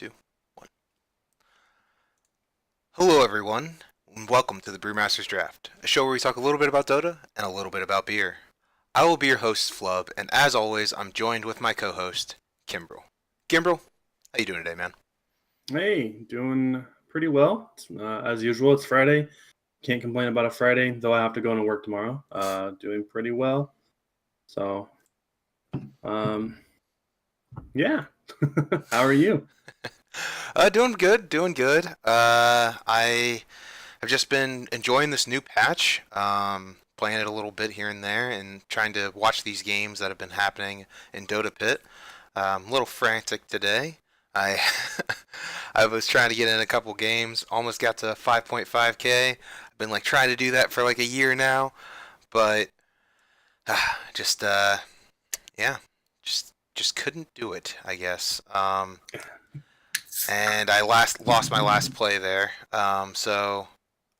2, 1. Hello, everyone, and welcome to the Brewmaster's Draft, a show where we talk a little bit about Dota and a little bit about beer. I will be your host, Flubb, and as always, I'm joined with my co-host, Kimbrell. Kimbrell, how you doing today, man? Hey, doing pretty well. As usual, it's Friday. Can't complain about a Friday, though I have to go into work tomorrow. Doing pretty well. So, yeah. How are you? Doing good, doing good. I have just been enjoying this new patch, playing it a little bit here and there, and trying to watch these games that have been happening in Dota Pit. A little frantic today. I I was trying to get in a couple games, almost got to 5.5k. I've been like trying to do that for like a year now, but just yeah, just couldn't do it, I guess. And I lost my last play there. So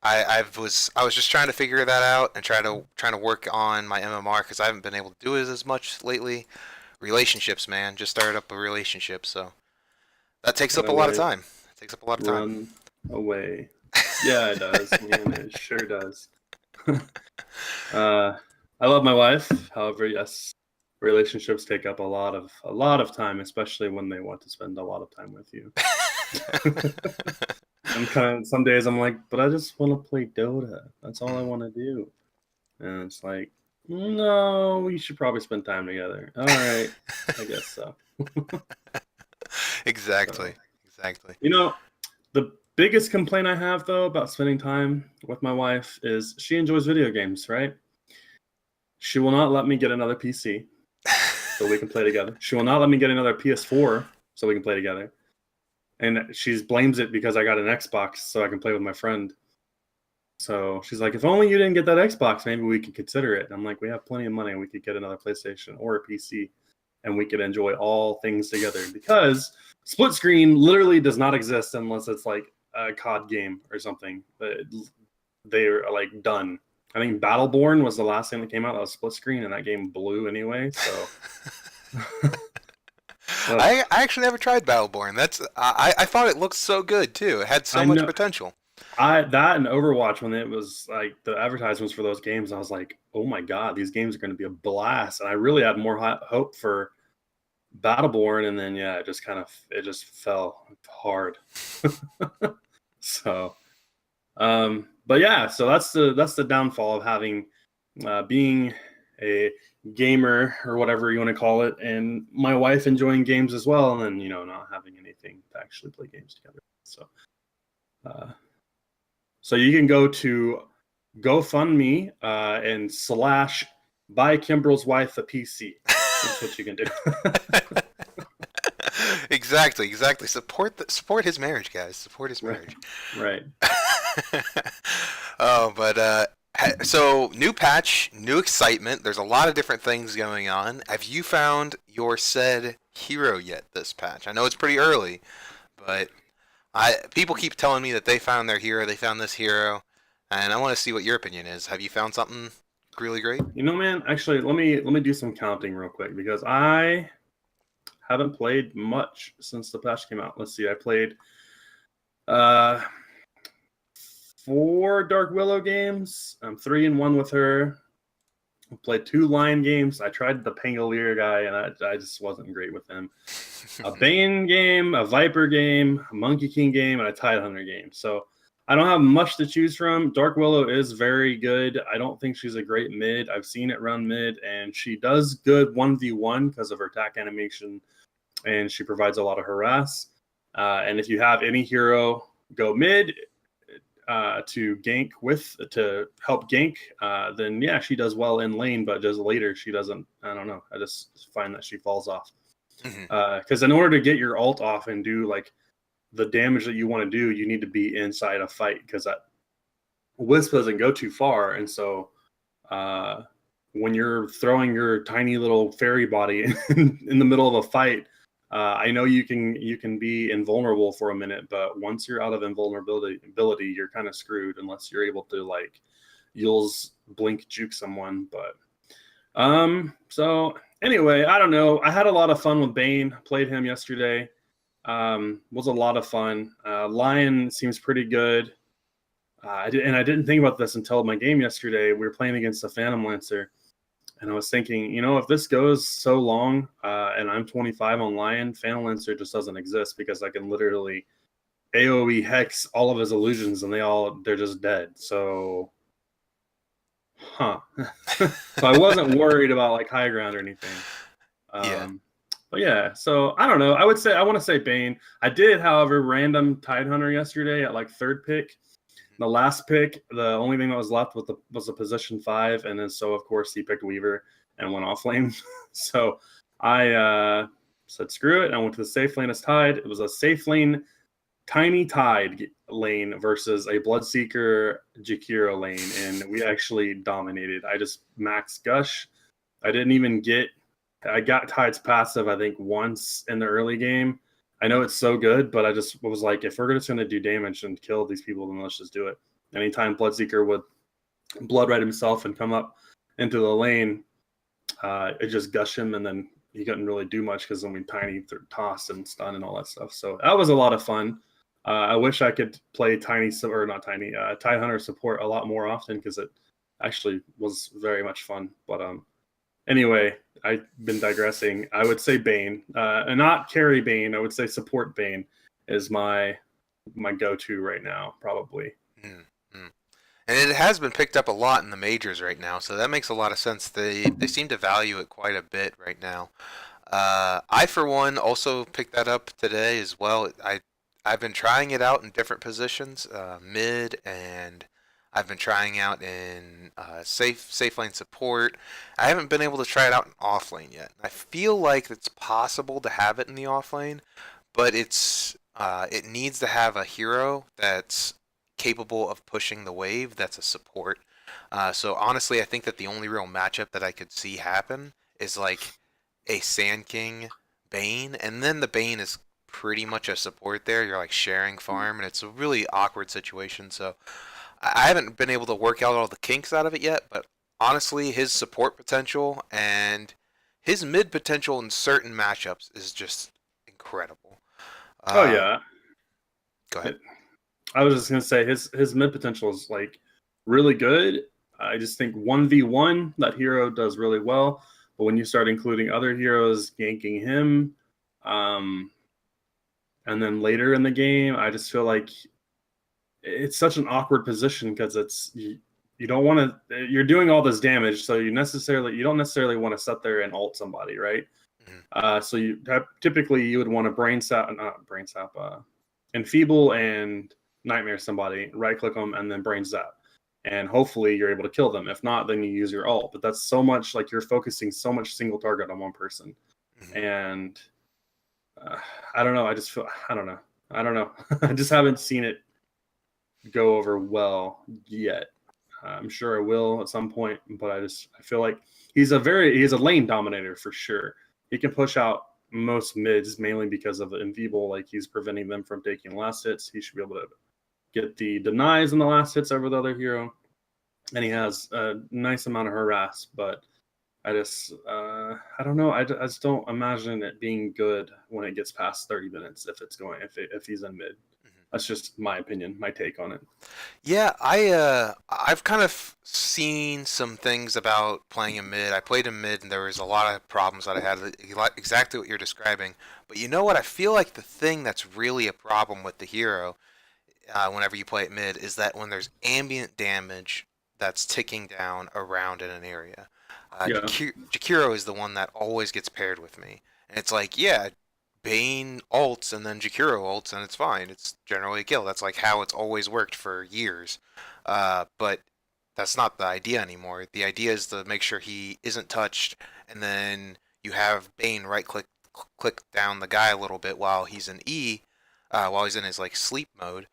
I was just trying to figure that out and trying to work on my MMR because I haven't been able to do it as much lately. Relationships, man, just started up a relationship, so that takes up a lot of time. It takes up a lot of time. Run away. Yeah, it does, man. It sure does. I love my wife. However, yes, relationships take up a lot of time, especially when they want to spend a lot of time with you. Some days I'm like, but I just want to play Dota. That's all I want to do. And it's like, no, we should probably spend time together. All right, I guess so. Exactly. You know, the biggest complaint I have, though, about spending time with my wife is she enjoys video games, right? She will not let me get another PC so we can play together. She will not let me get another PS4 so we can play together. And she blames it because I got an Xbox so I can play with my friend. So she's like, if only you didn't get that Xbox, maybe we could consider it. And I'm like, we have plenty of money. We could get another PlayStation or a PC, and we could enjoy all things together. Because split screen literally does not exist unless it's like a COD game or something. They're like done. I think Battleborn was the last thing that came out that was split screen, and that game blew anyway. So I actually never tried Battleborn. I thought it looked so good too. It had so much potential. That and Overwatch, when it was like the advertisements for those games, I was like, oh my god, these games are going to be a blast. And I really had more hope for Battleborn, and then yeah, it just fell hard. So but yeah, so that's the downfall of having being a gamer or whatever you want to call it, and my wife enjoying games as well, and then not having anything to actually play games together. So you can go to GoFundMe and / buy Kimbrell's wife a PC. That's what you can do. Exactly. Support his marriage, guys. Support his marriage. Right. Oh, but so new patch, new excitement. There's a lot of different things going on. Have you found your said hero yet this patch? I know it's pretty early, but people keep telling me that they found their hero, they found this hero, and I want to see what your opinion is. Have you found something really great? Man, actually, let me do some counting real quick because I haven't played much since the patch came out. Let's see, I played 4 Dark Willow games. I'm 3-1 with her. I played 2 Lion games. I tried the Pangolier guy, and I just wasn't great with him. A Bane game, a Viper game, a Monkey King game, and a Tidehunter game. So I don't have much to choose from. Dark Willow is very good. I don't think she's a great mid. I've seen it run mid, and she does good 1v1 because of her attack animation, and she provides a lot of harass. And if you have any hero go mid to help gank, then yeah, she does well in lane, but just later she doesn't. I don't know. I just find that she falls off. Because in order to get your ult off and do like the damage that you want to do, you need to be inside a fight, because that Wisp doesn't go too far. And so when you're throwing your tiny little fairy body in the middle of a fight, I know you can be invulnerable for a minute, but once you're out of invulnerability, you're kind of screwed unless you're able to like Yule's blink juke someone. But so anyway, I don't know. I had a lot of fun with Bane. Played him yesterday. Was a lot of fun. Lion seems pretty good. I didn't think about this until my game yesterday. We were playing against a Venomancer, and I was thinking, if this goes so long, and I'm 25 on Lion, Venomancer just doesn't exist because I can literally AoE hex all of his illusions, and they're just dead. So, so I wasn't worried about like high ground or anything. Yeah. But yeah, so I don't know. I want to say Bane. I did, however, random Tidehunter yesterday at like third pick. The last pick, the only thing that was left was a position 5, and then so of course he picked Weaver and went off lane. So I said screw it, and I went to the safe lane as Tide. It was a safe lane, tiny Tide lane versus a Bloodseeker Jakiro lane, and we actually dominated. I just maxed Gush. I got Tide's passive, I think, once in the early game. I know it's so good, but I just was like, if we're just going to do damage and kill these people, then let's just do it. Anytime Bloodseeker would Bloodright himself and come up into the lane, it just gush him, and then he couldn't really do much because then we tiny toss and stun and all that stuff. So that was a lot of fun. I wish I could play Tidehunter support a lot more often because it actually was very much fun. But anyway, I've been digressing. I would say Bane, and not carry Bane. I would say support Bane is my go-to right now, probably. Mm-hmm. And it has been picked up a lot in the majors right now, so that makes a lot of sense. They seem to value it quite a bit right now. I, for one, also picked that up today as well. I've been trying it out in different positions, mid, and I've been trying out in safe lane support. I haven't been able to try it out in off lane yet. I feel like it's possible to have it in the off lane, but it needs to have a hero that's capable of pushing the wave that's a support. So honestly, I think that the only real matchup that I could see happen is like a Sand King Bane, and then the Bane is pretty much a support there. You're like sharing farm, and it's a really awkward situation. So I haven't been able to work out all the kinks out of it yet, but honestly, his support potential and his mid potential in certain matchups is just incredible. Oh Uh, yeah, Go ahead. I was just gonna say his mid potential is like really good. I just think 1v1 that hero does really well, but when you start including other heroes ganking him, and then later in the game, I just feel like it's such an awkward position because you don't want to. You're doing all this damage, so you don't necessarily want to sit there and ult somebody, right? Mm-hmm. So typically you would want to not brain sap, enfeeble and nightmare somebody, right click them, and then brain zap, and hopefully you're able to kill them. If not, then you use your ult. But that's so much, like, you're focusing so much single target on one person, Mm-hmm. and I don't know. I don't know. I just haven't seen it go over well yet. I'm sure it will at some point, but I feel like he's a lane dominator for sure. He can push out most mids mainly because of the enfeeble, like he's preventing them from taking last hits. He should be able to get the denies in the last hits over the other hero, and he has a nice amount of harass. But I don't know. I just don't imagine it being good when it gets past 30 minutes if he's in mid. That's just my opinion, my take on it. Yeah, I've kind of seen some things about playing in mid. I played in mid, and there was a lot of problems that I had, exactly what you're describing. But you know what? I feel like the thing that's really a problem with the hero, whenever you play it mid, is that when there's ambient damage that's ticking down around in an area. Yeah, Jakiro is the one that always gets paired with me, and it's like, yeah, Bane ults and then Jakiro ults and it's fine. It's generally a kill. That's like how it's always worked for years. But that's not the idea anymore. The idea is to make sure he isn't touched, and then you have Bane right click down the guy a little bit while he's in while he's in his like sleep mode,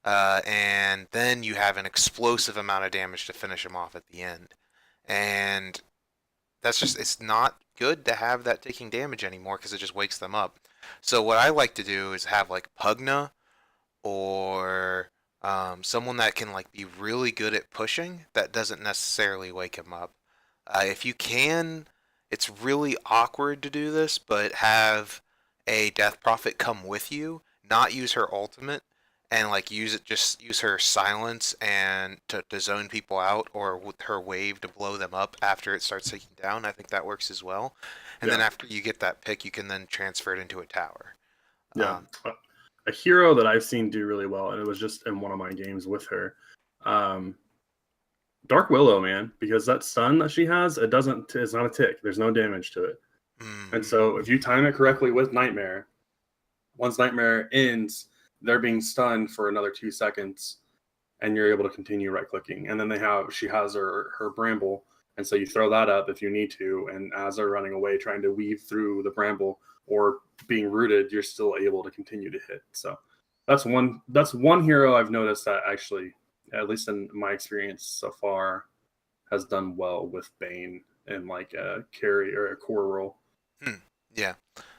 and then you have an explosive amount of damage to finish him off at the end. And it's not good to have that taking damage anymore because it just wakes them up. So what I like to do is have like Pugna or someone that can like be really good at pushing that doesn't necessarily wake him up. If you can, it's really awkward to do this, but have a Death Prophet come with you, not use her ultimate, and like just use her silence and to zone people out, or with her wave to blow them up after it starts taking down. I think that works as well. And then Yeah, after you get that pick, you can then transfer it into a tower. yeah. Um, A hero that I've seen do really well, and it was just in one of my games with her. Um, Dark Willow, man, because that stun that she has, it's not a tick. There's no damage to it. mm, And so if you time it correctly with Nightmare, once Nightmare ends, they're being stunned for another 2 seconds, and you're able to continue right clicking. And then she has her bramble, and so you throw that up if you need to. And as they're running away, trying to weave through the bramble or being rooted, you're still able to continue to hit. So that's one hero I've noticed that actually, at least in my experience so far, has done well with Bane in like a carry or a core role. hmm, yeah,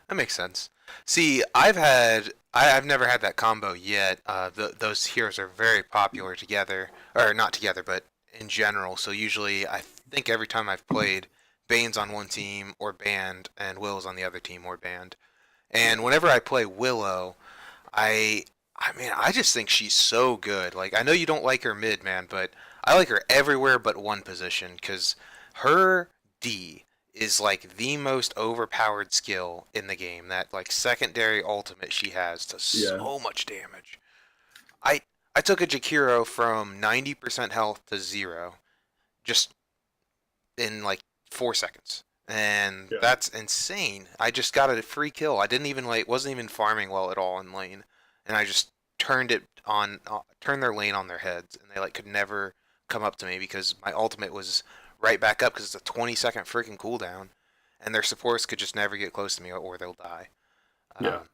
that makes sense. See, I've never had that combo yet. Those heroes are very popular together, or not together, but in general. So usually, I think every time I've played, Bane's on one team or banned, and Will's on the other team or banned. And Yeah, whenever I play Willow, I I mean, I just think she's so good. Like, I know you don't like her mid, man, but I like her everywhere but one position because her D is like the most overpowered skill in the game. That like secondary ultimate she has does yeah, so much damage. I I took a Jakiro from 90% health to zero just in like 4 seconds. And yeah. that's insane. I just got a free kill. I didn't even like wasn't even farming well at all in lane, and I just turned their lane on their heads, and they like could never come up to me because my ultimate was right back up because it's a 20-second freaking cooldown, and their supports could just never get close to me or they'll die. Yeah. Um,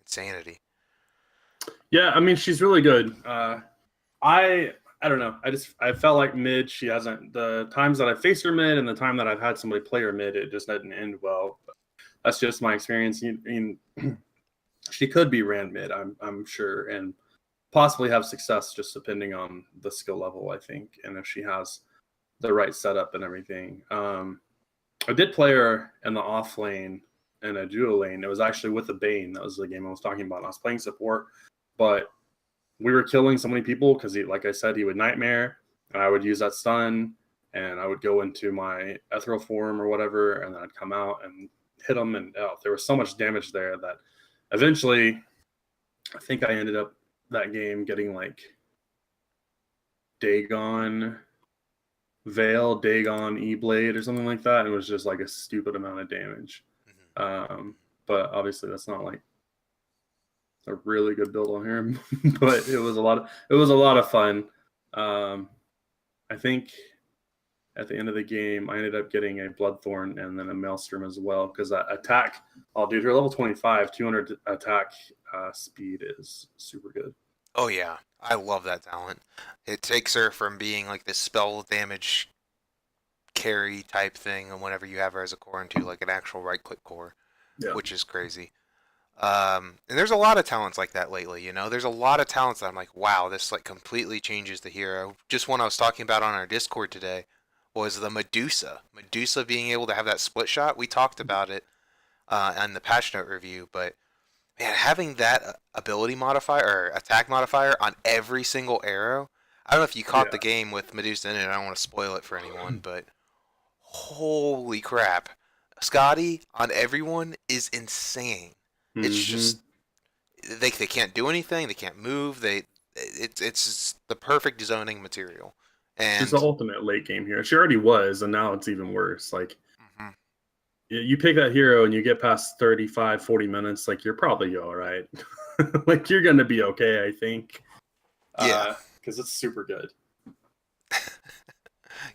Insanity. Yeah, I mean she's really good. I don't know. I felt like mid she hasn't the times that I faced her mid and the time that I've had somebody play her mid it just didn't end well. But that's just my experience. I mean, she could be ran mid, I'm sure, and possibly have success just depending on the skill level, I think, and if she has the right setup and everything. I did play her in the off lane in a duo lane. It was actually with the Bane. That was the game I was talking about. I was playing support, but we were killing so many people because he, like I said, he would nightmare, and I would use that stun, and I would go into my ethereal form or whatever, and then I'd come out and hit him, and there was so much damage there that eventually, I think I ended up that game getting like Dagon Veil, Dagon E-Blade or something like that. It was just like a stupid amount of damage. Hmm. But obviously that's not like a really good build on him. But it was a lot of fun. I think at the end of the game I ended up getting a Bloodthorn and then a Maelstrom as well because that attack, oh dude, her level 25, 200 attack speed is super good. Oh yeah, I love that talent. It takes her from being like this spell damage carry type thing, and whenever you have her as a core into like an actual right click core, Yeah. which is crazy. And there's a lot of talents like that lately, you know. There's a lot of talents that I'm like, wow, this like completely changes the hero. Just one I was talking about on our Discord today was the Medusa. Medusa being able to have that split shot. We talked about it on the patch note review, but man, having that ability modifier or attack modifier on every single arrow. I don't know if you caught the Yeah. game with Medusa in it. I don't want to spoil it for anyone, but holy crap. Scotty on everyone is insane. It's Hmm. just they can't do anything, they can't move, it's the perfect zoning material. She's the And ultimate late game hero. She already was, and now it's even worse. Like mhm, you pick that hero and you get past 35, 40 minutes, like you're probably all right. Like you're gonna be okay, I think. yeah, Because it's super good.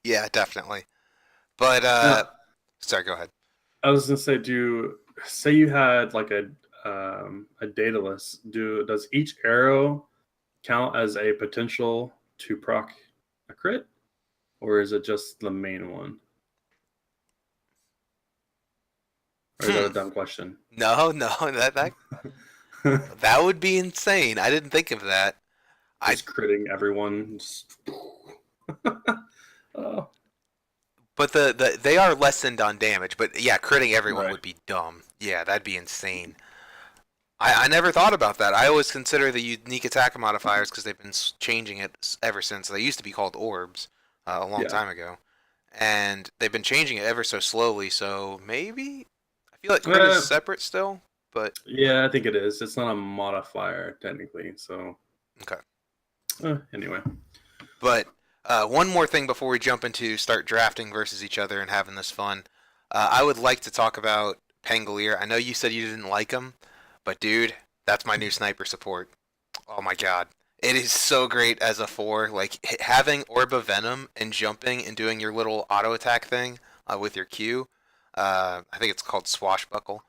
yeah, definitely. But Now, sorry, go ahead. I was gonna say, do say you had like a Daedalus, does each arrow count as a potential to proc a crit? Or is it just the main one? Or is that a Hmm. dumb question? No, no, that would be insane. I didn't think of that. I Just critting everyone. Oh, But they are lessened on damage, but yeah, critting everyone right. would be dumb. Yeah, that'd be insane. I never thought about that. I always consider the unique attack modifiers because they've been changing it ever since. They used to be called orbs a long Yeah. time ago, and they've been changing it ever so slowly. So maybe I feel like crit is Uh, separate still, but yeah, I think it is. It's not a modifier technically. So okay. anyway. But one more thing before we jump into start drafting versus each other and having this fun, I would like to talk about Pangolier. I know you said you didn't like him, but dude, that's my new sniper support. Oh my god. It is so great as a 4. Like, having Orb of Venom and jumping and doing your little auto attack thing with your Q. I think it's called Swashbuckle.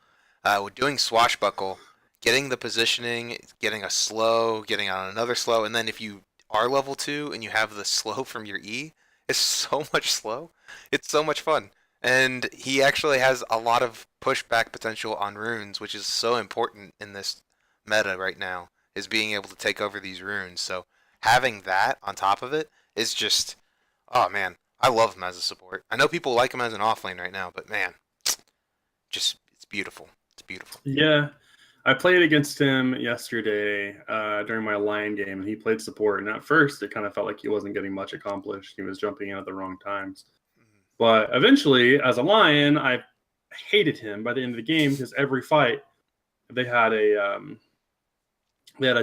With doing Swashbuckle, getting the positioning, getting a slow, getting on another slow, and then if you are level 2 and you have the slow from your E, it's so much slow. It's so much fun. And he actually has a lot of pushback potential on runes, which is so important in this meta right now, is being able to take over these runes. So having that on top of it is just, oh man, I love him as a support. I know people like him as an offlane right now, but man, just it's beautiful. It's beautiful. Yeah, I played against him yesterday during my Lion game, and he played support. And at first, it kind of felt like he wasn't getting much accomplished. He was jumping in at the wrong times. But eventually, as a Lion, I hated him by the end of the game because every fight they had a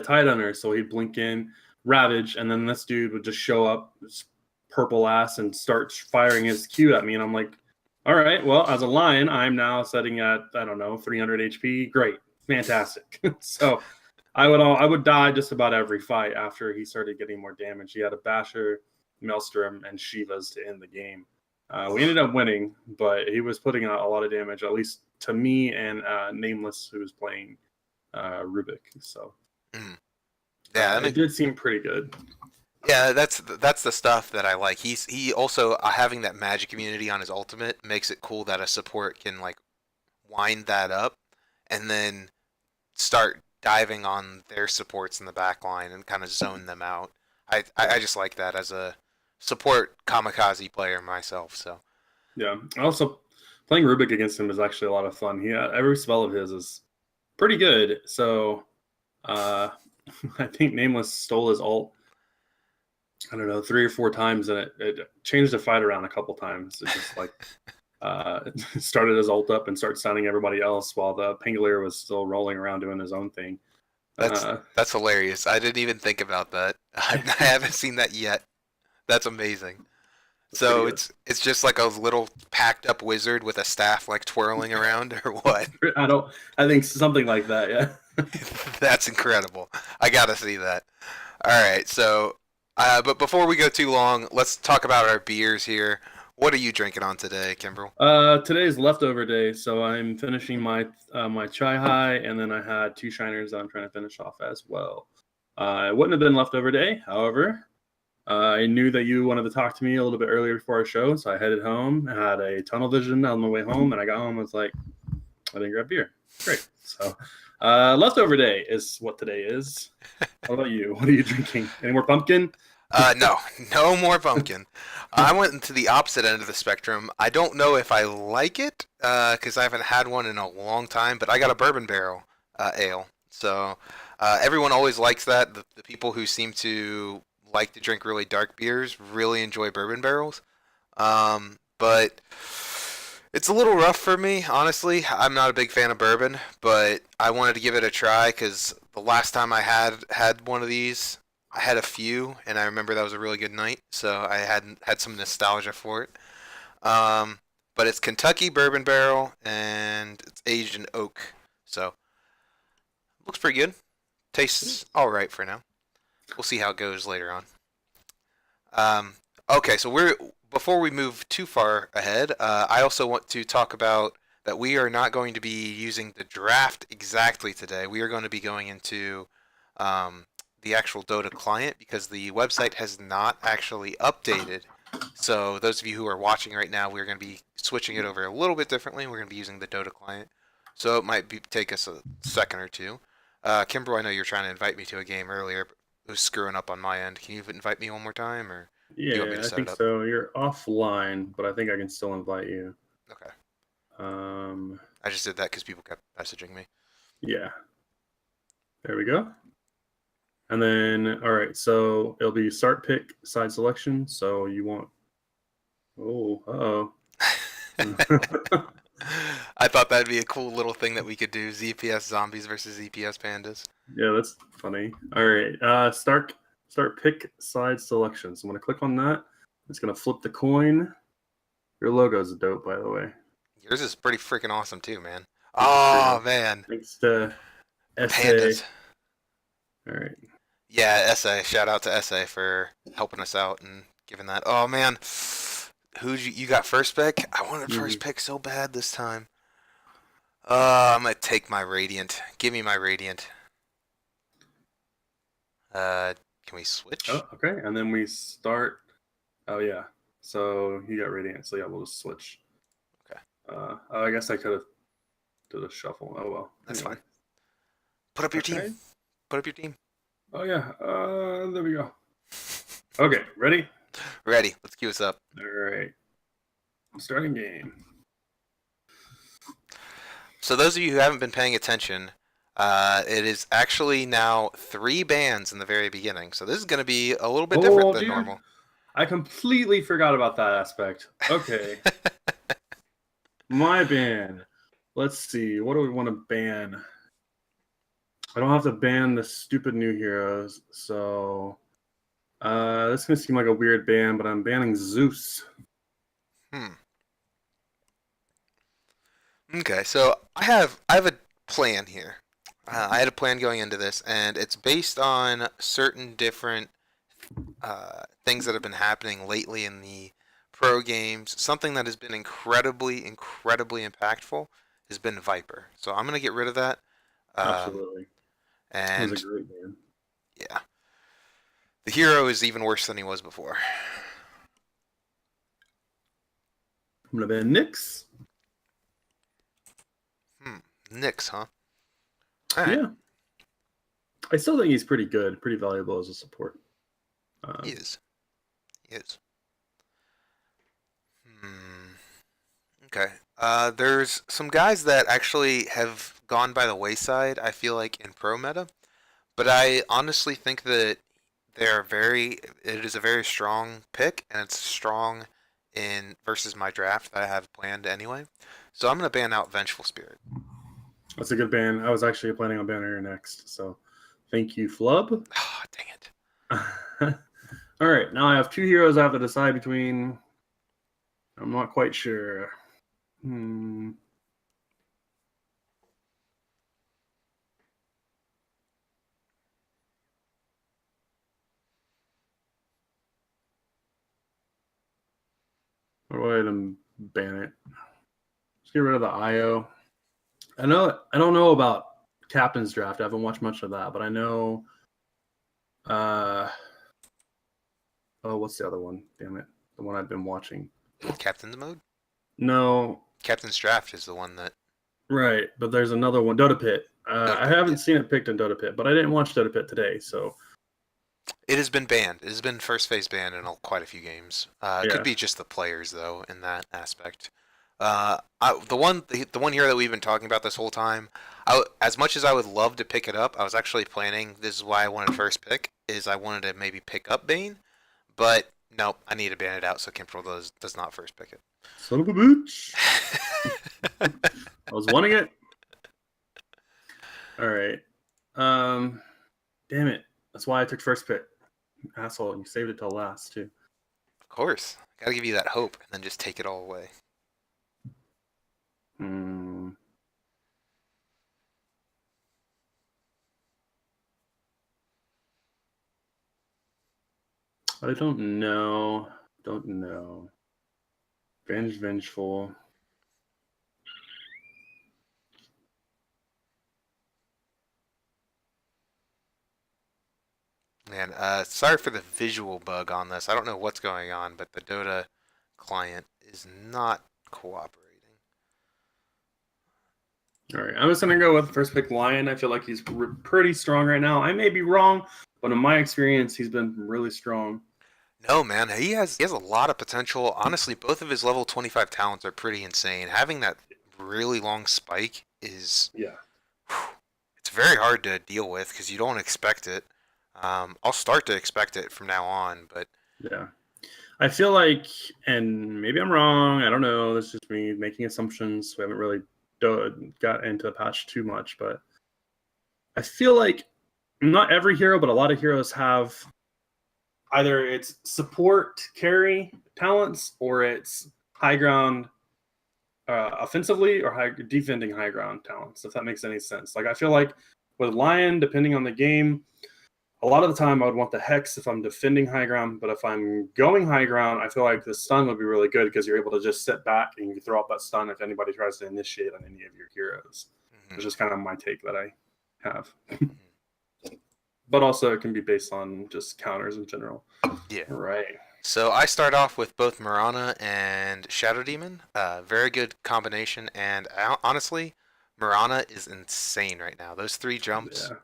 Tide Hunter, so he'd blink in, Ravage, and then this dude would just show up, this purple ass, and start firing his Q at me. And I'm like, all right, well, as a Lion, I'm now setting at, I don't know, 300 HP. Great, fantastic. So I would die just about every fight after he started getting more damage. He had a Basher, Maelstrom, and Shivas to end the game. We ended up winning, but he was putting out a lot of damage, at least to me and Nameless, who was playing Rubik. So Yeah, I it mean, did seem pretty good. yeah, that's the stuff that I like. He also having that magic immunity on his ultimate makes it cool that a support can like wind that up and then start diving on their supports in the back line and kind of zone them out. I just like that as a support kamikaze player myself. So Yeah. Also, playing Rubik against him is actually a lot of fun. Every spell of his is pretty good. So uh, I think Nameless stole his ult, I don't know, 3 or 4 times, and it changed the fight around a couple times. It just like started his ult up and started stunning everybody else while the Pangolier was still rolling around doing his own thing. that's Uh, that's hilarious. I didn't even think about that. I haven't seen that yet. That's amazing. pretty So good. it's just like a little packed up wizard with a staff like twirling around or what? I think something like that. Yeah. That's incredible. I gotta see that. All right, so but before we go too long, let's talk about our beers here. What are you drinking on today, Kimbrell? Today's leftover day, so I'm finishing my chai high, and then I had 2 shiners that I'm trying to finish off as well. It wouldn't have been leftover day, however. I knew that you wanted to talk to me a little bit earlier before our show, so I headed home. I had a tunnel vision on my way home, and I got home and was like, I didn't grab beer. Great. So, leftover day is what today is. What about you? What are you drinking? Any more pumpkin? No, no more pumpkin. I went into the opposite end of the spectrum. I don't know if I like it because I haven't had one in a long time, but I got a bourbon barrel ale. So everyone always likes that. The people who seem to like to drink really dark beers really enjoy bourbon barrels. But it's a little rough for me, honestly. I'm not a big fan of bourbon, but I wanted to give it a try because the last time I had one of these, I had a few, and I remember that was a really good night, so I had some nostalgia for it. Um, but it's Kentucky Bourbon Barrel, and it's aged in oak, so looks pretty good. Tastes all right for now. We'll see how it goes later on. Um, okay, so we're before we move too far ahead, I also want to talk about that we are not going to be using the draft exactly today. We are going to be going into the actual Dota client because the website has not actually updated. So those of you who are watching right now, we're going to be switching it over a little bit differently. We're going to be using the Dota client, so it might take us a second or two. Kimber, I know you're trying to invite me to a game earlier, but it was screwing up on my end. Can you invite me one more time, or do you want me Yeah, to I set it think up? so. You're offline, but I think I can still invite you. Okay. Um, I just did that because people kept messaging me. Yeah. There we go. And then, all right, so it'll be start pick side selection. So you want. Oh, uh-oh. I thought that'd be a cool little thing that we could do. ZPS zombies versus ZPS pandas. Yeah, that's funny. All right, start pick side selection. So I'm gonna click on that. It's gonna flip the coin. Your logo's dope, by the way. Yours is pretty freaking awesome too, man. Thank you, Oh Fredo. man, Thanks to SA. pandas. All right. Yeah, SA. Shout out to SA for helping us out and giving that. Oh man, you got first pick? I wanted first pick so bad this time. I'm gonna take my Radiant. Give me my Radiant. Can we switch? Oh, okay. And then we start. Oh yeah. So you got Radiant. So yeah, we'll just switch. Okay. I guess I could have did a shuffle. Oh well. That's fine. Put up your team. Put up your team. Oh yeah. There we go. Okay. Ready? Ready. Let's queue us up. All right. Starting game. So those of you who haven't been paying attention, it is actually now 3 bans in the very beginning. So this is going to be a little bit different than normal. I completely forgot about that aspect. Okay. My ban. Let's see. What do we want to ban? I don't have to ban the stupid new heroes. So this is going to seem like a weird ban, but I'm banning Zeus. Okay, so I have a plan here. I had a plan going into this, and it's based on certain different things that have been happening lately in the pro games. Something that has been incredibly impactful has been Viper. So I'm gonna get rid of that. Absolutely. And that was a great ban. Yeah, the hero is even worse than he was before. I'm gonna ban Nyx. Nyx, huh? All right. Yeah. I still think he's pretty good, pretty valuable as a support. He is. He is. Okay. There's some guys that actually have gone by the wayside, I feel like, in pro meta. But I honestly think that it is a very strong pick, and it's strong in versus my draft that I have planned anyway. So I'm going to ban out Vengeful Spirit. That's a good ban. I was actually planning on banning her next, so thank you, Flubb. Oh, dang it. All right, now I have 2 heroes I have to decide between. I'm not quite sure. I'll go ahead and ban it. Let's get rid of the IO. I don't know about Captain's Draft. I haven't watched much of that, but I know. What's the other one? Damn it, the one I've been watching. Captain's Mode? No. Captain's Draft is the one that. Right, but there's another one, Dota Pit. I haven't seen it picked in Dota Pit, but I didn't watch Dota Pit today, so. It has been banned. It has been first phase banned in quite a few games. It could be just the players though in that aspect. The one hero that we've been talking about this whole time, as much as I would love to pick it up, I was actually planning. This is why I wanted first pick. Is I wanted to maybe pick up Bane, but nope, I need to ban it out. So Kimbrell does not first pick it. Son of a bitch! I was wanting it. All right. Damn it. That's why I took first pick. Asshole, you saved it till last too. Of course. Gotta give you that hope and then just take it all away. I don't know. Vengeful. Man, sorry for the visual bug on this. I don't know what's going on, but the Dota client is not cooperating. All right, I'm just going to go with first pick Lion. I feel like he's pretty strong right now. I may be wrong, but in my experience, he's been really strong. No, man, he has a lot of potential. Honestly, both of his level 25 talents are pretty insane. Having that really long spike is Yeah. it's very hard to deal with because you don't expect it. I'll start to expect it from now on, but Yeah. I feel like, and maybe I'm wrong, I don't know, this is just me making assumptions. We haven't really got into the patch too much, but I feel like not every hero, but a lot of heroes have either it's support carry talents or it's high ground offensively or defending high ground talents, if that makes any sense. Like I feel like with Lion, depending on the game, a lot of the time I would want the Hex if I'm defending high ground, but if I'm going high ground, I feel like the stun would be really good because you're able to just sit back and you can throw out that stun if anybody tries to initiate on any of your heroes. Which is kind of my take that I have. But also it can be based on just counters in general. yeah. Right. So I start off with both Mirana and Shadow Demon. Very good combination, and honestly, Mirana is insane right now. Those 3 jumps, Yeah.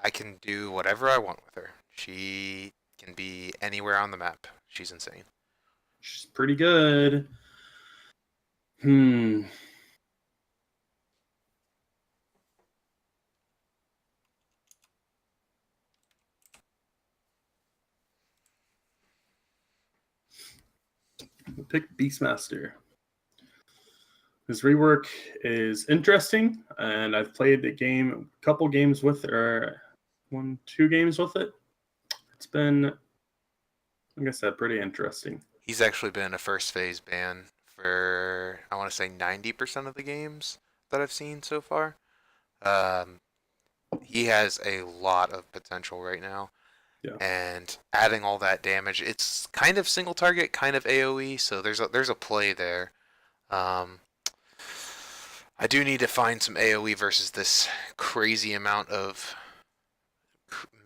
I can do whatever I want with her. She can be anywhere on the map. She's insane. She's pretty good. Pick Beastmaster. His rework is interesting, and I've played a couple games with it, or 1-2 games with it. It's been, like I said, pretty interesting. He's actually been a first phase ban for, I want to say, 90% of the games that I've seen so far. He has a lot of potential right now. Yeah. And adding all that damage, it's kind of single target, kind of AoE, so there's a play there. I do need to find some AoE versus this crazy amount of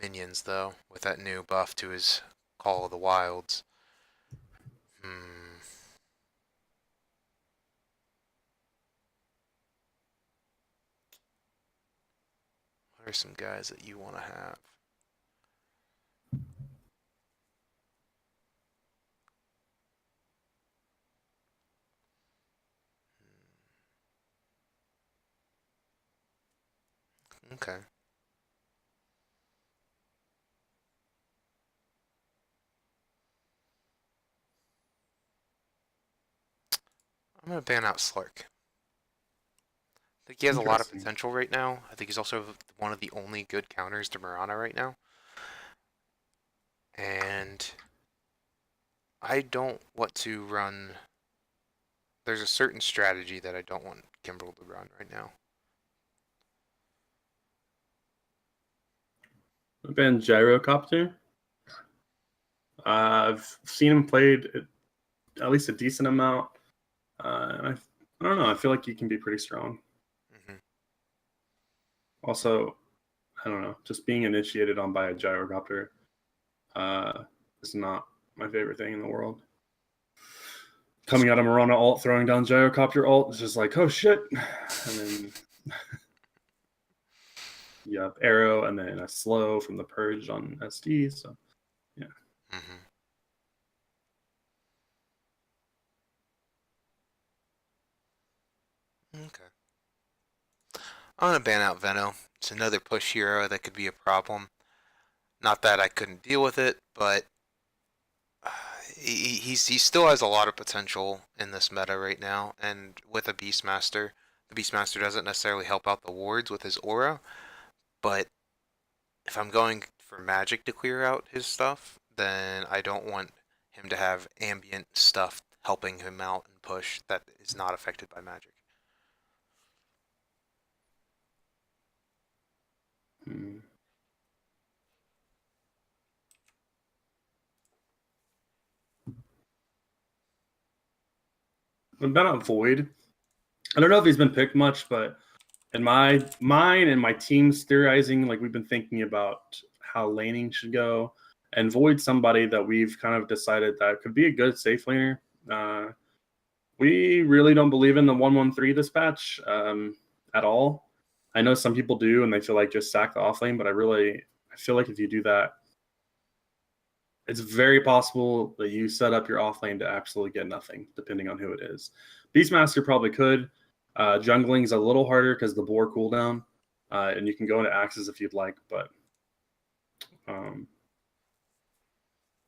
minions, though, with that new buff to his Call of the Wilds. What are some guys that you want to have? Okay. I'm going to ban out Slark. I think he has a lot of potential right now. I think he's also one of the only good counters to Mirana right now. And I don't want to run... There's a certain strategy that I don't want Kimbrell to run right now. I've been Gyrocopter. I've seen him played at least a decent amount. And I don't know. I feel like he can be pretty strong. Also, I don't know. Just being initiated on by a Gyrocopter is not my favorite thing in the world. Coming out of Mirana ult, throwing down Gyrocopter ult is just like, oh shit. And then you have arrow and then a slow from the purge on SD. So, yeah. Okay. I'm going to ban out Veno. It's another push hero that could be a problem. Not that I couldn't deal with it, but he still has a lot of potential in this meta right now. And with a Beastmaster, the Beastmaster doesn't necessarily help out the wards with his aura. But if I'm going for magic to clear out his stuff, then I don't want him to have ambient stuff helping him out and push that is not affected by magic. I've been out Void. I don't know if he's been picked much, but in mine and my team's theorizing, like we've been thinking about how laning should go, and Void somebody that we've kind of decided that could be a good safe laner. We really don't believe in the 1-1-3 this patch at all. I know some people do, and they feel like just sack the off lane, but I feel like if you do that, it's very possible that you set up your off lane to absolutely get nothing, depending on who it is. Beastmaster probably could. Jungling's a little harder because the boar cooldown, and you can go into axes if you'd like, but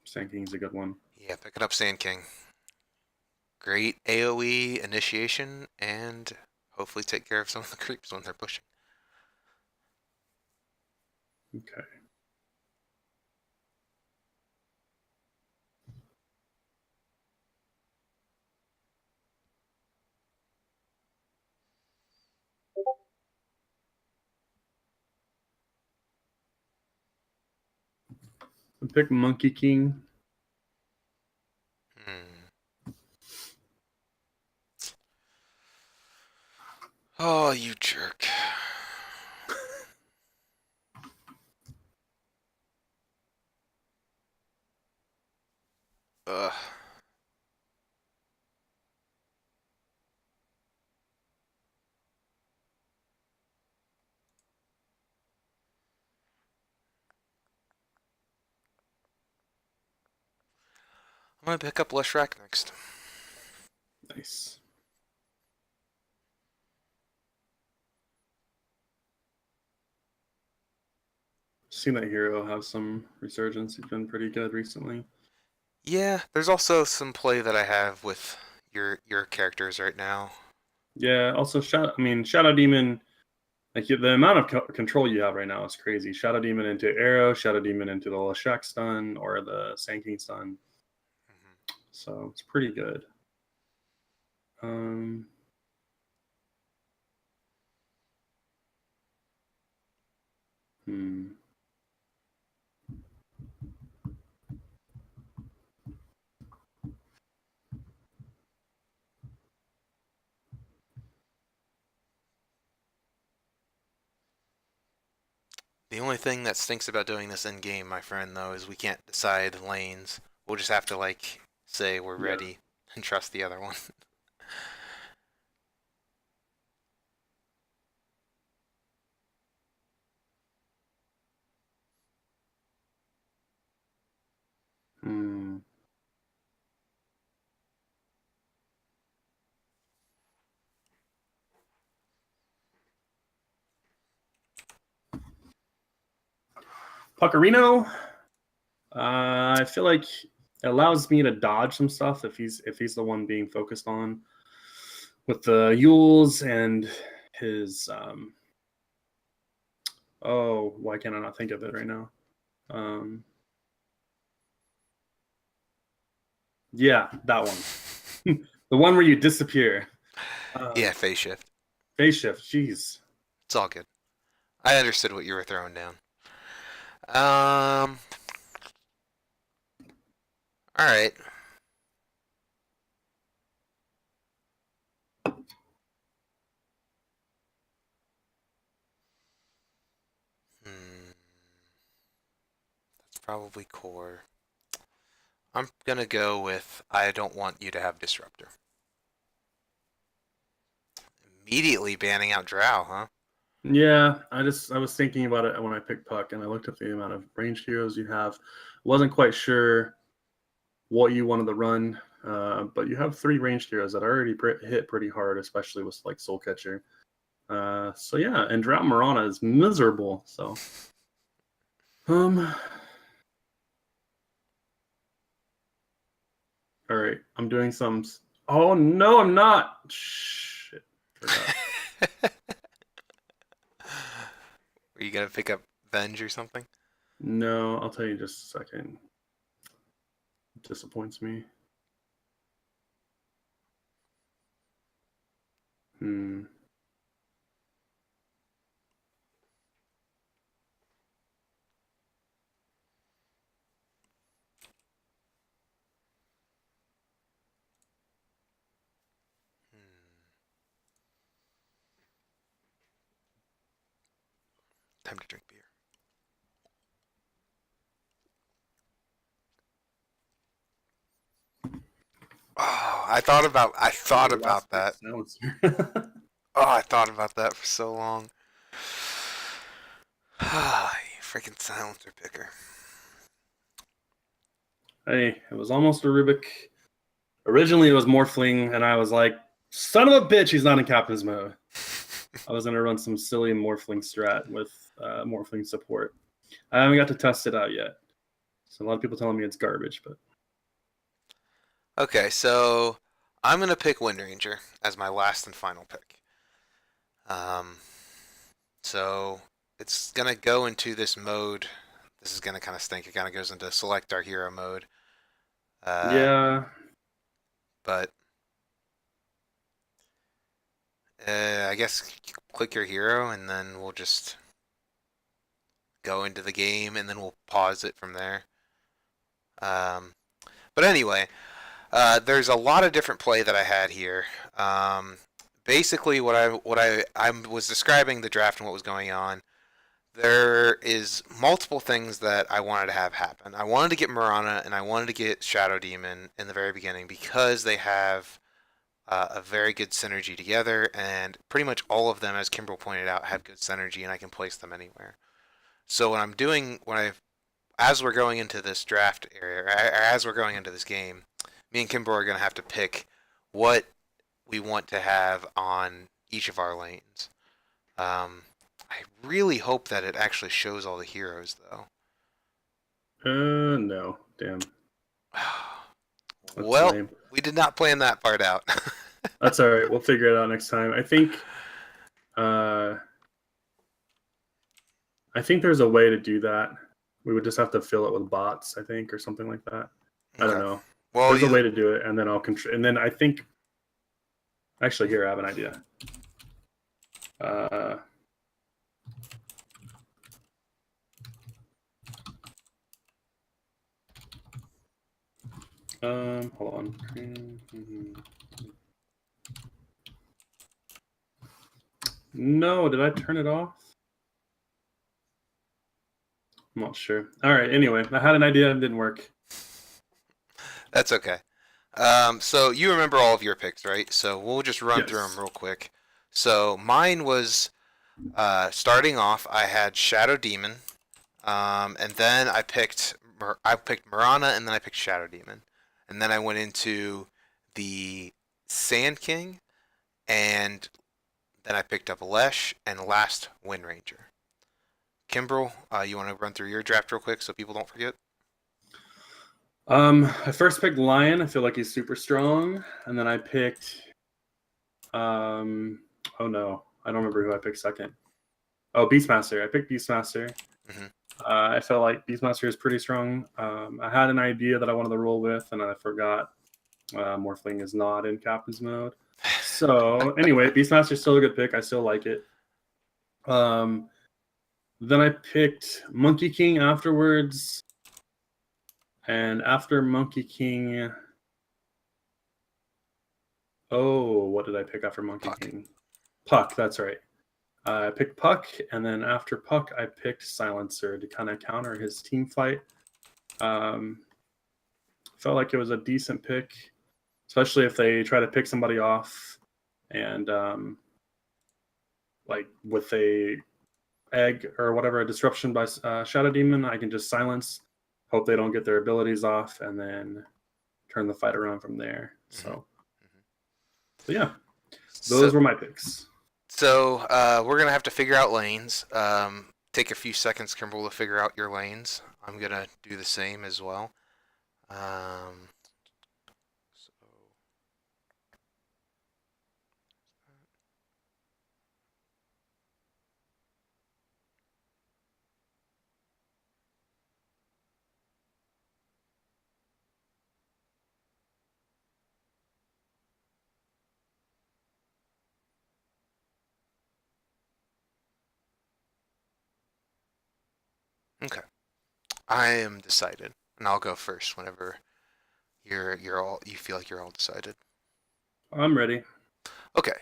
Sand King's a good one. Yeah, picking up Sand King. Great AoE initiation, and hopefully take care of some of the creeps when they're pushing. Okay. Pick Monkey King. Oh, you jerk. Ugh. I'm gonna pick up Lesh next. Nice. Seen that hero have some resurgence. He's been pretty good recently. Yeah, there's also some play that I have with your characters right now. Yeah. Also, Shadow Demon. Like the amount of control you have right now is crazy. Shadow Demon into Arrow, Shadow Demon into the Leshek stun or the Sand King stun. So it's pretty good. The only thing that stinks about doing this in game, my friend, though, is we can't decide lanes. We'll just have to like say we're ready and trust the other one. Puckerino. I feel like it allows me to dodge some stuff if he's the one being focused on with the Yules and his oh, why can't I not think of it right now? Yeah, that one. The one where you disappear. Yeah, phase shift. Phase shift, jeez. It's all good. I understood what you were throwing down. All right. That's probably core. I'm gonna go with I don't want you to have Disruptor. Immediately banning out Drow, huh? Yeah, I was thinking about it when I picked Puck, and I looked at the amount of ranged heroes you have. Wasn't quite sure what you wanted to run, but you have 3 ranged heroes that already hit pretty hard, especially with like Soul Catcher. So yeah, and Drow Mirana is miserable. So, all right, I'm doing some. Oh no, I'm not. Shit. Are you gonna pick up Venge or something? No, I'll tell you just a second. It disappoints me. Time to drink beer. Oh, I thought about that. Oh, I thought about that for so long. Ah, you freaking silencer picker. Hey, it was almost a Rubik. Originally, it was Morphling, and I was like, Son of a bitch, he's not in captain's mode. I was going to run some silly Morphling strat with Morphling support. I haven't got to test it out yet. So a lot of people telling me it's garbage, but... Okay, so I'm going to pick Windranger as my last and final pick. So it's going to go into this mode. This is going to kind of stink. It kind of goes into select our hero mode. Yeah. But I guess click your hero and then we'll just go into the game and then we'll pause it from there. But anyway, there's a lot of different play that I had here. Basically, what I was describing the draft and what was going on. There is multiple things that I wanted to have happen. I wanted to get Mirana and I wanted to get Shadow Demon in the very beginning because they have a very good synergy together, and pretty much all of them, as Kimbrell pointed out, have good synergy, and I can place them anywhere. So what I'm doing as we're going into this draft area, or as we're going into this game, me and Kimbrell are going to have to pick what we want to have on each of our lanes. I really hope that it actually shows all the heroes, though. No. Damn. Well, lame. We did not plan that part out. That's all right. We'll figure it out next time. I think there's a way to do that. We would just have to fill it with bots, I think, or something like that. I don't know. Well, there's a way to do it, and then and then I think... Actually, here, I have an idea. Hold on. No, did I turn it off? I'm not sure. All right, anyway, I had an idea and it didn't work. That's okay. So you remember all of your picks, right? So we'll just run through them real quick. So mine was, starting off, I had Shadow Demon, and then I picked Mirana, and then I picked Shadow Demon. And then I went into the Sand King, and then I picked up Lesh, and last Windranger. Kimbrell, you want to run through your draft real quick so people don't forget? I first picked Lion. I feel like he's super strong. And then I picked... oh no, I don't remember who I picked second. Oh, Beastmaster. I picked Beastmaster. Mm-hmm. I felt like Beastmaster is pretty strong. I had an idea that I wanted to roll with, and I forgot Morphling is not in Captain's mode. So anyway, Beastmaster is still a good pick. I still like it. Then I picked Monkey King afterwards. And after Monkey King... Oh, what did I pick after Monkey King? Puck, that's right. I picked Puck, and then after Puck, I picked Silencer to kind of counter his team fight. Felt like it was a decent pick, especially if they try to pick somebody off, and like with a egg or whatever, a disruption by Shadow Demon, I can just silence, hope they don't get their abilities off, and then turn the fight around from there. So yeah, those were my picks. So we're going to have to figure out lanes. Take a few seconds, Kimbrell, to figure out your lanes. I'm going to do the same as well. Okay, I am decided, and I'll go first whenever you feel like you're all decided. I'm ready. Okay,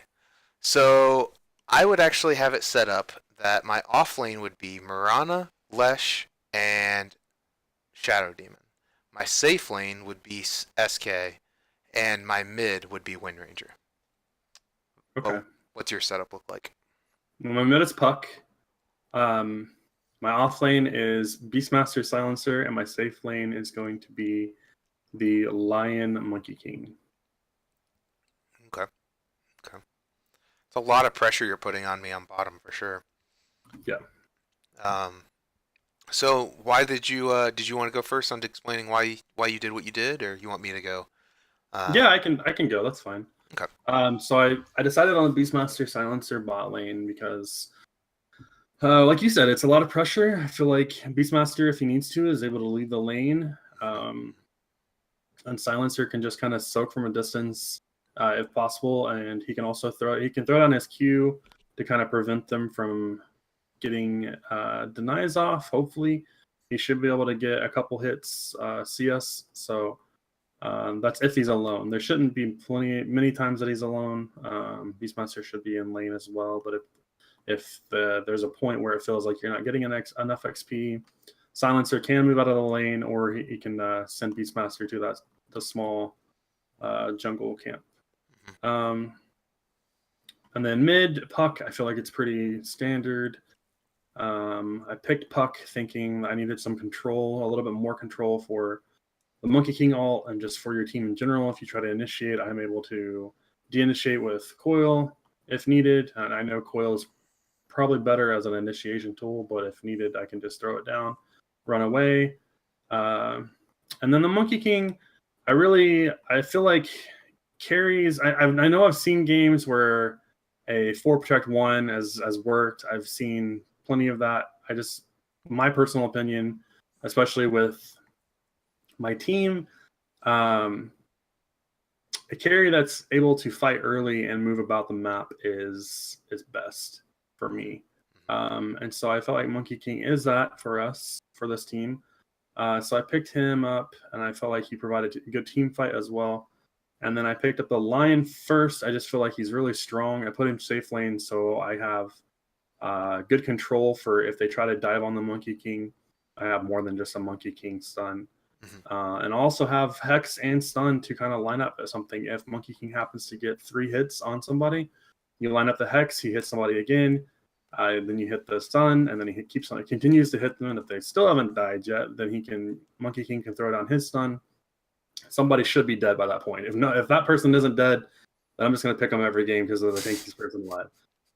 so I would actually have it set up that my off lane would be Mirana, Lesh, and Shadow Demon. My safe lane would be SK, and my mid would be Windranger. Okay. What's your setup look like? My mid is Puck. My off lane is Beastmaster Silencer, and my safe lane is going to be the Lion Monkey King. Okay. It's a lot of pressure you're putting on me on bottom for sure. Yeah. Um, so why did you want to go first on explaining why you did what you did, or you want me to go? Yeah, I can go. That's fine. Okay. So I decided on the Beastmaster Silencer bot lane because, like you said, it's a lot of pressure. I feel like Beastmaster, if he needs to, is able to lead the lane, and Silencer can just kind of soak from a distance, if possible, and he can also throw down his Q to kind of prevent them from getting denies off. Hopefully, he should be able to get a couple hits CS. So. That's if he's alone. There shouldn't be many times that he's alone. Beastmaster should be in lane as well. But if there's a point where it feels like you're not getting enough XP, Silencer can move out of the lane, or he can send Beastmaster to the small jungle camp. And then mid Puck, I feel like it's pretty standard. I picked Puck thinking I needed some control, a little bit more control for the Monkey King ult, and just for your team in general. If you try to initiate, I'm able to de-initiate with Coil if needed. And I know Coil is probably better as an initiation tool, but if needed, I can just throw it down, run away. And then the Monkey King, I feel like carries. I know I've seen games where a 4 protect 1 has worked. I've seen plenty of that. My personal opinion, especially with my team, a carry that's able to fight early and move about the map is best for me. And so I felt like Monkey King is that for this team. So I picked him up, and I felt like he provided a good team fight as well. And then I picked up the Lion first. I just feel like he's really strong. I put him safe lane, so I have good control for if they try to dive on the Monkey King. I have more than just a Monkey King stun. And also have Hex and Stun to kind of line up as something. If Monkey King happens to get 3 hits on somebody, you line up the Hex, he hits somebody again, then you hit the Stun, and then he continues to hit them. And if they still haven't died yet, then Monkey King can throw down his Stun. Somebody should be dead by that point. If that person isn't dead, then I'm just going to pick them every game because of the tankiest person alive.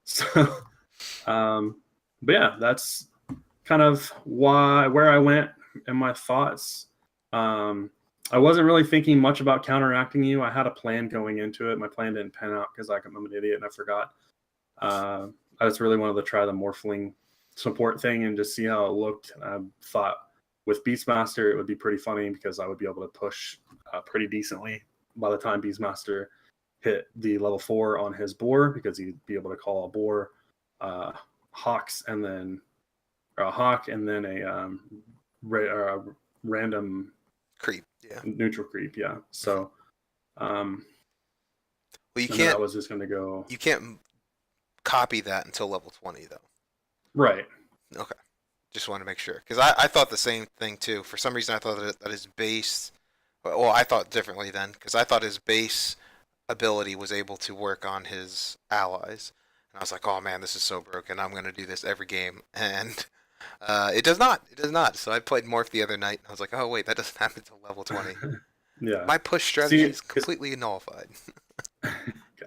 So, but yeah, that's kind of where I went and my thoughts. I wasn't really thinking much about counteracting you. I had a plan going into it. My plan didn't pan out because I'm an idiot and I forgot. I just really wanted to try the Morphling support thing and just see how it looked. I thought with Beastmaster it would be pretty funny because I would be able to push pretty decently by the time Beastmaster hit the level 4 on his boar, because he'd be able to call a boar, hawks, and then a hawk, and then a random Creep, yeah. Neutral creep, yeah. So, well, you and can't. I was just going to go. You can't copy that until level 20, though. Right. Okay. Just want to make sure, because I thought the same thing too. For some reason, I thought that his base. Well, I thought differently then, because I thought his base ability was able to work on his allies, and I was like, "Oh man, this is so broken. I'm going to do this every game," and it does not. It does not. So I played Morph the other night, and I was like, "Oh wait, that doesn't happen until level 20." Yeah. My push strategy is completely nullified.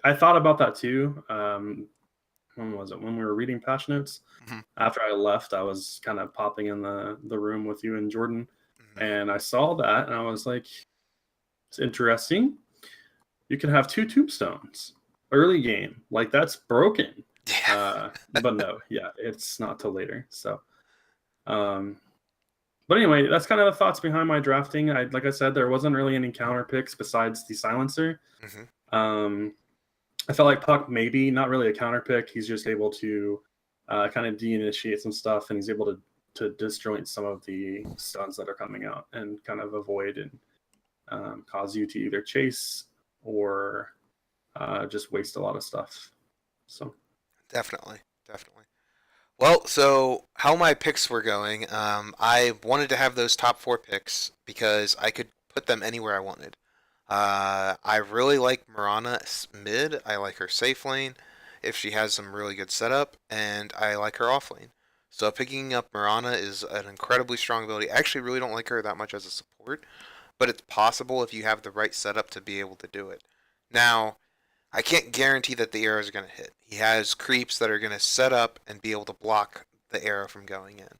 I thought about that too. When was it? When we were reading patch notes. After I left, I was kind of popping in the room with you and Jordan, and I saw that, and I was like, "It's interesting. You can have 2 tombstones early game. Like, that's broken." Yeah. But no, yeah, it's not till later. So, but anyway, that's kind of the thoughts behind my drafting. Like I said, there wasn't really any counter picks besides the Silencer. I felt like Puck maybe not really a counter pick. He's just able to kind of de-initiate some stuff, and he's able to disjoint some of the stuns that are coming out and kind of avoid and cause you to either chase or just waste a lot of stuff. So Definitely. Well, so how my picks were going, I wanted to have those top 4 picks because I could put them anywhere I wanted. I really like Mirana mid. I like her safe lane if she has some really good setup, and I like her off lane. So picking up Mirana is an incredibly strong ability. I actually really don't like her that much as a support, but it's possible if you have the right setup to be able to do it. Now, I can't guarantee that the arrows are going to hit. He has creeps that are going to set up and be able to block the arrow from going in.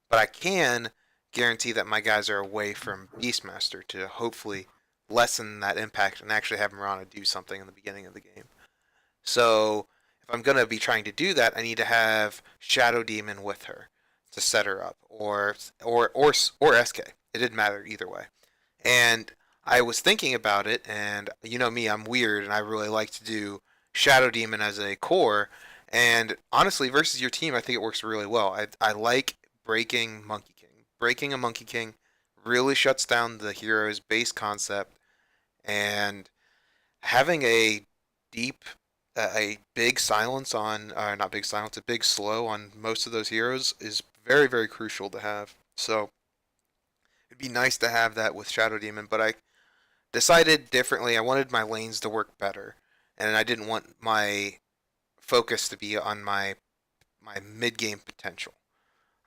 But I can guarantee that my guys are away from Beastmaster to hopefully lessen that impact and actually have Mirana do something in the beginning of the game. So if I'm going to be trying to do that, I need to have Shadow Demon with her to set her up, or SK. It didn't matter either way. And I was thinking about it, and you know me, I'm weird, and I really like to do Shadow Demon as a core. And honestly, versus your team, I think it works really well. I like breaking Monkey King. Breaking a Monkey King really shuts down the hero's base concept, and having a deep, a big silence on, not big silence, a big slow on most of those heroes is very, very crucial to have. So it'd be nice to have that with Shadow Demon, but I decided differently. I wanted my lanes to work better, and I didn't want my focus to be on my mid game potential.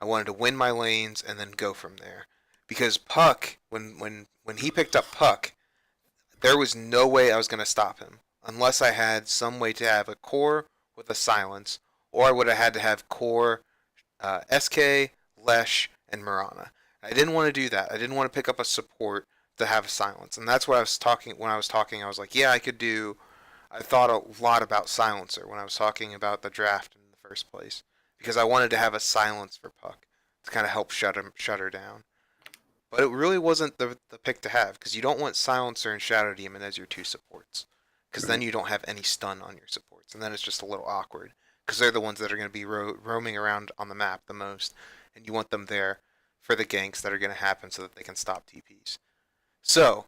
I wanted to win my lanes and then go from there. Because Puck, when he picked up Puck, there was no way I was going to stop him unless I had some way to have a core with a silence, or I would have had to have core SK, Lesh, and Mirana. I didn't want to do that. I didn't want to pick up a support to have silence, and that's what I was talking when I was talking. I was like, yeah, I could do. I thought a lot about silencer when I was talking about the draft in the first place because I wanted to have a silence for Puck to kind of help shut her down. But it really wasn't the pick to have because you don't want silencer and Shadow Demon as your two supports because then Right. you don't have any stun on your supports, and then it's just a little awkward because they're the ones that are going to be roaming around on the map the most, and you want them there for the ganks that are going to happen so that they can stop TPs. So,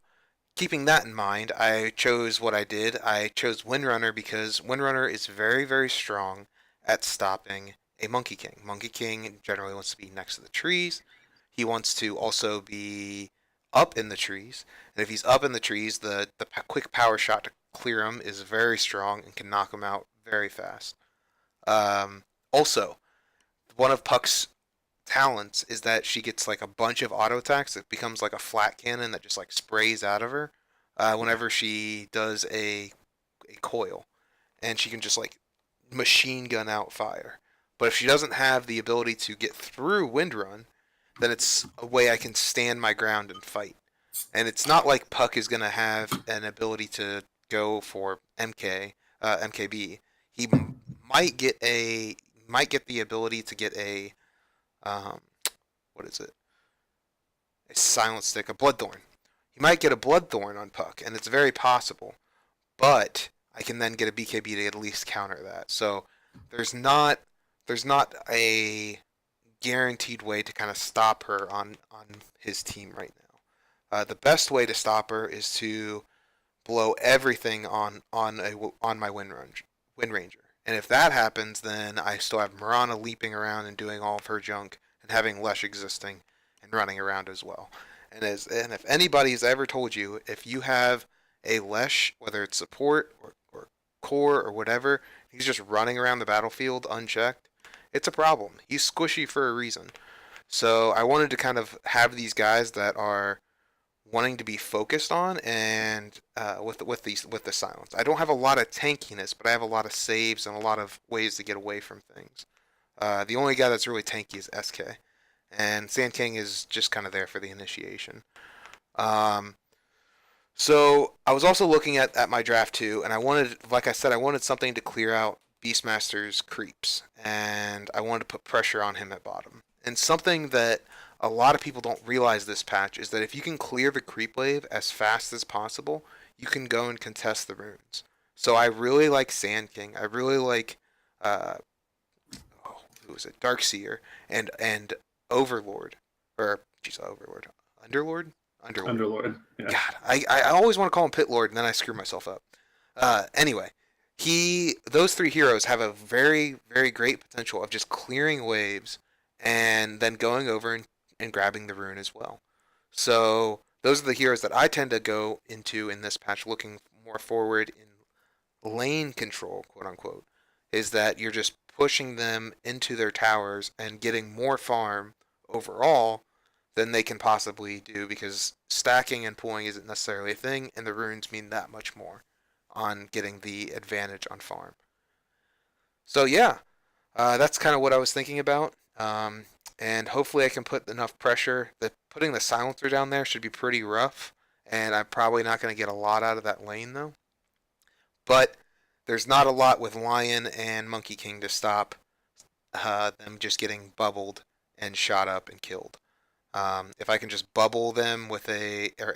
keeping that in mind, I chose what I did. I chose Windrunner because Windrunner is very, very strong at stopping a Monkey King. Monkey King generally wants to be next to the trees. He wants to also be up in the trees. And if he's up in the trees, the quick power shot to clear him is very strong and can knock him out very fast. Also, one of Puck's talents is that she gets like a bunch of auto attacks. It becomes like a flat cannon that just like sprays out of her whenever she does a coil, and she can just like machine gun out fire. But if she doesn't have the ability to get through Windrun, then it's a way I can stand my ground and fight. And it's not like Puck is gonna have an ability to go for MKB. He might get a might get the ability to get a um, what is it? A silent stick, a bloodthorn. He might get a bloodthorn on Puck, and it's very possible. But I can then get a BKB to at least counter that. So there's not there's not a guaranteed way to kind of stop her on his team right now. The best way to stop her is to blow everything on my Wind Ranger. And if that happens, then I still have Mirana leaping around and doing all of her junk, and having Lesh existing and running around as well. And if anybody's ever told you, if you have a Lesh, whether it's support or core or whatever, he's just running around the battlefield unchecked, it's a problem. He's squishy for a reason. So I wanted to kind of have these guys that are wanting to be focused on, and with the silence. I don't have a lot of tankiness, but I have a lot of saves and a lot of ways to get away from things. The only guy that's really tanky is SK, and Sand King is just kind of there for the initiation. Um, so I was also looking at my draft too, and I wanted, like I said, I wanted something to clear out Beastmaster's creeps, and I wanted to put pressure on him at bottom. And something that a lot of people don't realize this patch is that if you can clear the creep wave as fast as possible, you can go and contest the runes. So I really like Sand King. I really like uh, who was it? Darkseer and Overlord, or geez, Overlord, Underlord, Underlord. Underlord. Yeah. God, I always want to call him Pit Lord, and then I screw myself up. Anyway, those three heroes have a very, very great potential of just clearing waves and then going over and grabbing the rune as well. So those are the heroes that I tend to go into in this patch, looking more forward in lane control, quote unquote, is that you're just pushing them into their towers and getting more farm overall than they can possibly do because stacking and pulling isn't necessarily a thing, and the runes mean that much more on getting the advantage on farm. So yeah, that's kind of what I was thinking about. And hopefully I can put enough pressure. Putting the silencer down there should be pretty rough, and I'm probably not going to get a lot out of that lane though. But there's not a lot with Lion and Monkey King to stop them just getting bubbled and shot up and killed. If I can just bubble them or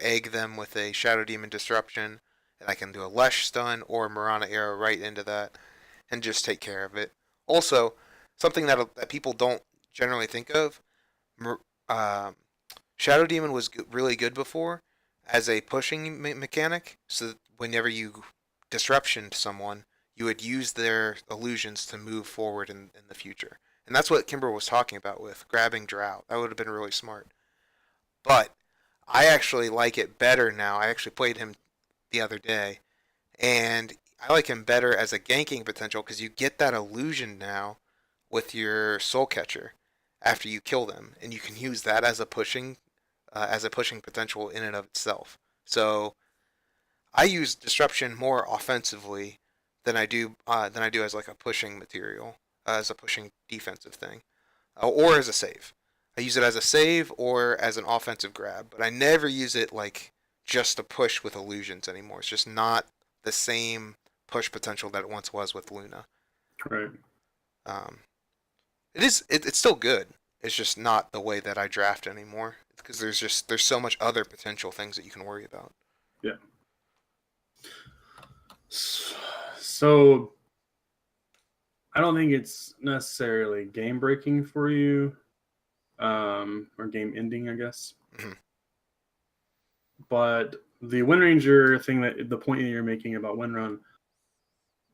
egg them with a Shadow Demon Disruption, and I can do a Lesh stun or Mirana arrow right into that, and just take care of it. Also, something that people don't generally think of, uh, Shadow Demon was really good before as a pushing mechanic. So whenever you disruption someone, you would use their illusions to move forward in the future. And that's what Kimbrell was talking about with grabbing Drow. That would have been really smart. But I actually like it better now. I actually played him the other day, and I like him better as a ganking potential because you get that illusion now with your Soul Catcher after you kill them, and you can use that as a pushing potential in and of itself. So I use disruption more offensively than I do as like a pushing material, as a pushing defensive thing, or as a save. I use it as a save or as an offensive grab, but I never use it like just a push with illusions anymore. It's just not the same push potential that it once was with Luna. Right. Um, it's still good. It's just not the way that I draft anymore because there's so much other potential things that you can worry about. Yeah. So I don't think it's necessarily game breaking for you, or game ending, I guess. Mm-hmm. But the Wind Ranger thing, the point that you're making about Windrun,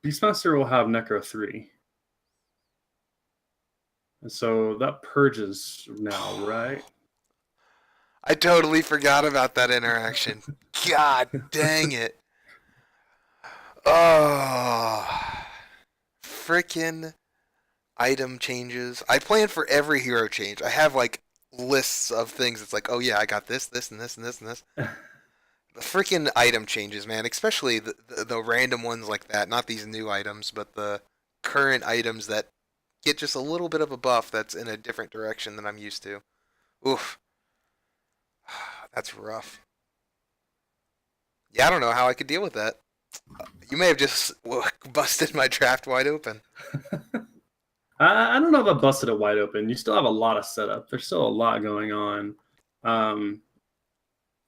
Beastmaster will have Necro 3. And so that purges now, right? I totally forgot about that interaction. God dang it. Oh, freaking item changes. I plan for every hero change. I have like lists of things. It's like, oh yeah, I got this, this, and this, and this, and this. The freaking item changes, man. Especially the random ones like that. Not these new items, but the current items that get just a little bit of a buff that's in a different direction than I'm used to. Oof. That's rough. Yeah, I don't know how I could deal with that. You may have just busted my draft wide open. I don't know if I busted it wide open. You still have a lot of setup. There's still a lot going on.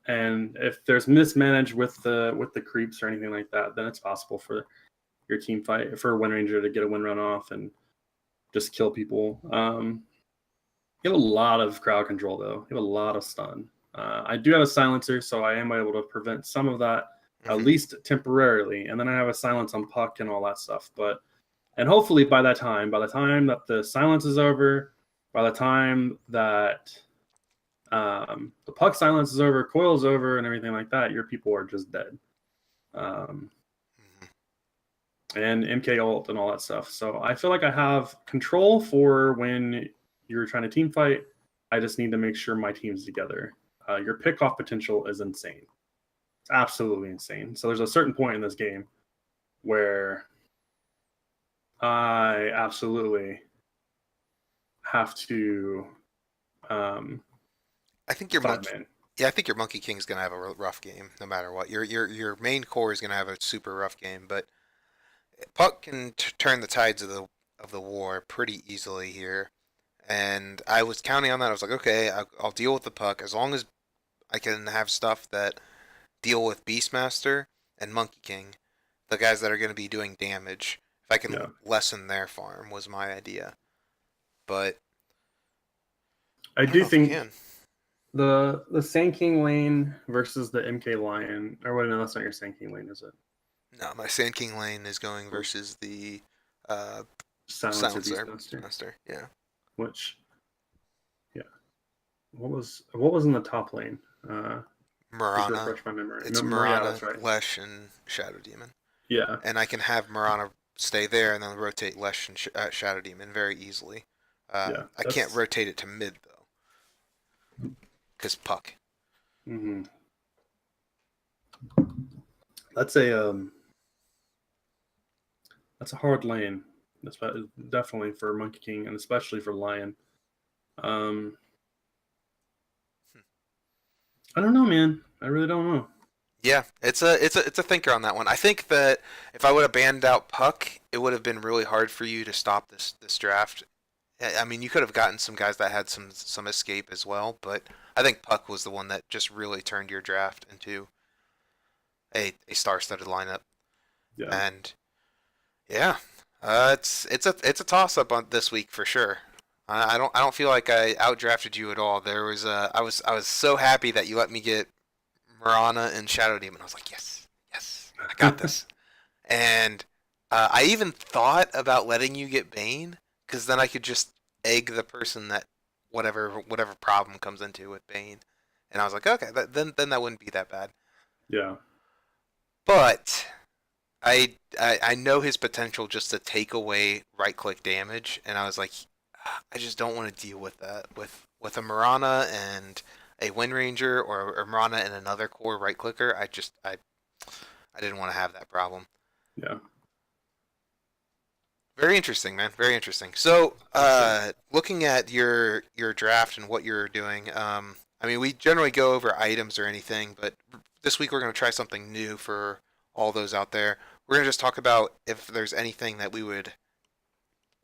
And if there's mismanaged with the creeps or anything like that, then it's possible for your team fight for a Wind Ranger to get a win run off and just kill people. You have a lot of crowd control though. You have a lot of stun. I do have a silencer, so I am able to prevent some of that, at least temporarily. And then I have a silence on puck and all that stuff. And hopefully by the time that the silence is over, by the time that the puck silence is over, coil is over, and everything like that, your people are just dead. And MK ult and all that stuff. So I feel like I have control for when you're trying to team fight. I just need to make sure my team's together. Your pick-off potential is insane. It's absolutely insane. So there's a certain point in this game where I absolutely have to I think your Monkey King's gonna have a rough game no matter what. Your main core is gonna have a super rough game, but Puck can turn the tides of the war pretty easily here. And I was counting on that. I was like, okay, I'll deal with the Puck as long as I can have stuff that deal with Beastmaster and Monkey King, the guys that are going to be doing damage. If I can lessen their farm, was my idea. But I do think the Sand King lane versus the MK Lion, or what? No, that's not your Sand King lane, is it? No, my Sand King lane is going versus the Silencer Beastmaster. Yeah. Which, yeah, what was in the top lane? Mirana. Refresh my memory. It's Mirana, right. Lesh, and Shadow Demon. Yeah. And I can have Mirana stay there and then rotate Lesh and Shadow Demon very easily. I can't rotate it to mid though, because Puck. Mm-hmm. That's a That's a hard lane. That's definitely for Monkey King and especially for Lion. Um, I don't know, man. I really don't know. Yeah, it's a thinker on that one. I think that if I would have banned out Puck, it would have been really hard for you to stop this draft. I mean, you could have gotten some guys that had some escape as well, but I think Puck was the one that just really turned your draft into a star-studded lineup. Yeah. And yeah, it's a toss-up on this week for sure. I don't feel like I outdrafted you at all. I was so happy that you let me get Mirana and Shadow Demon. I was like, yes, yes, I got this. And I even thought about letting you get Bane, because then I could just egg the person that whatever problem comes into with Bane. And I was like, okay, then that wouldn't be that bad. Yeah. But I know his potential just to take away right click damage, and I was like, I just don't want to deal with that with a Mirana and a Wind Ranger or a Mirana and another core right clicker. I didn't want to have that problem. Yeah. Very interesting, man. Very interesting. So, looking at your draft and what you're doing, I mean, we generally go over items or anything, but this week we're going to try something new for all those out there. We're going to just talk about if there's anything that we would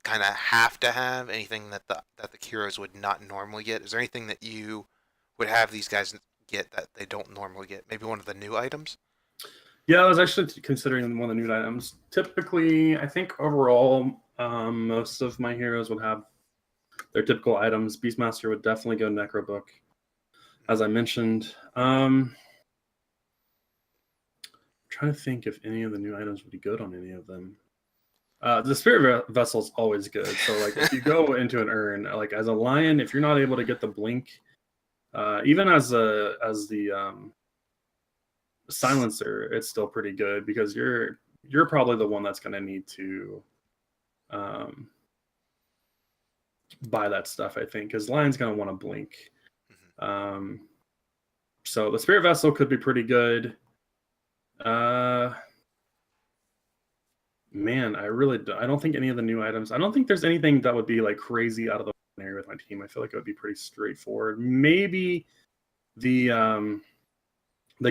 kind of have to have, anything that the heroes would not normally get. Is there anything that you would have these guys get that they don't normally get? Maybe one of the new items? Yeah, I was actually considering one of the new items. Typically, I think overall, most of my heroes would have their typical items. Beastmaster would definitely go Necro Book, as I mentioned. Trying to think if any of the new items would be good on any of them. The Spirit Vessel is always good. So, like, if you go into an urn, like as a Lion, if you're not able to get the blink, even as the Silencer, it's still pretty good because you're probably the one that's going to need to buy that stuff, I think, because Lion's going to want to blink. So the Spirit Vessel could be pretty good. Man, I don't think any of the new items. I don't think there's anything that would be like crazy out of the ordinary with my team. I feel like it would be pretty straightforward. Maybe the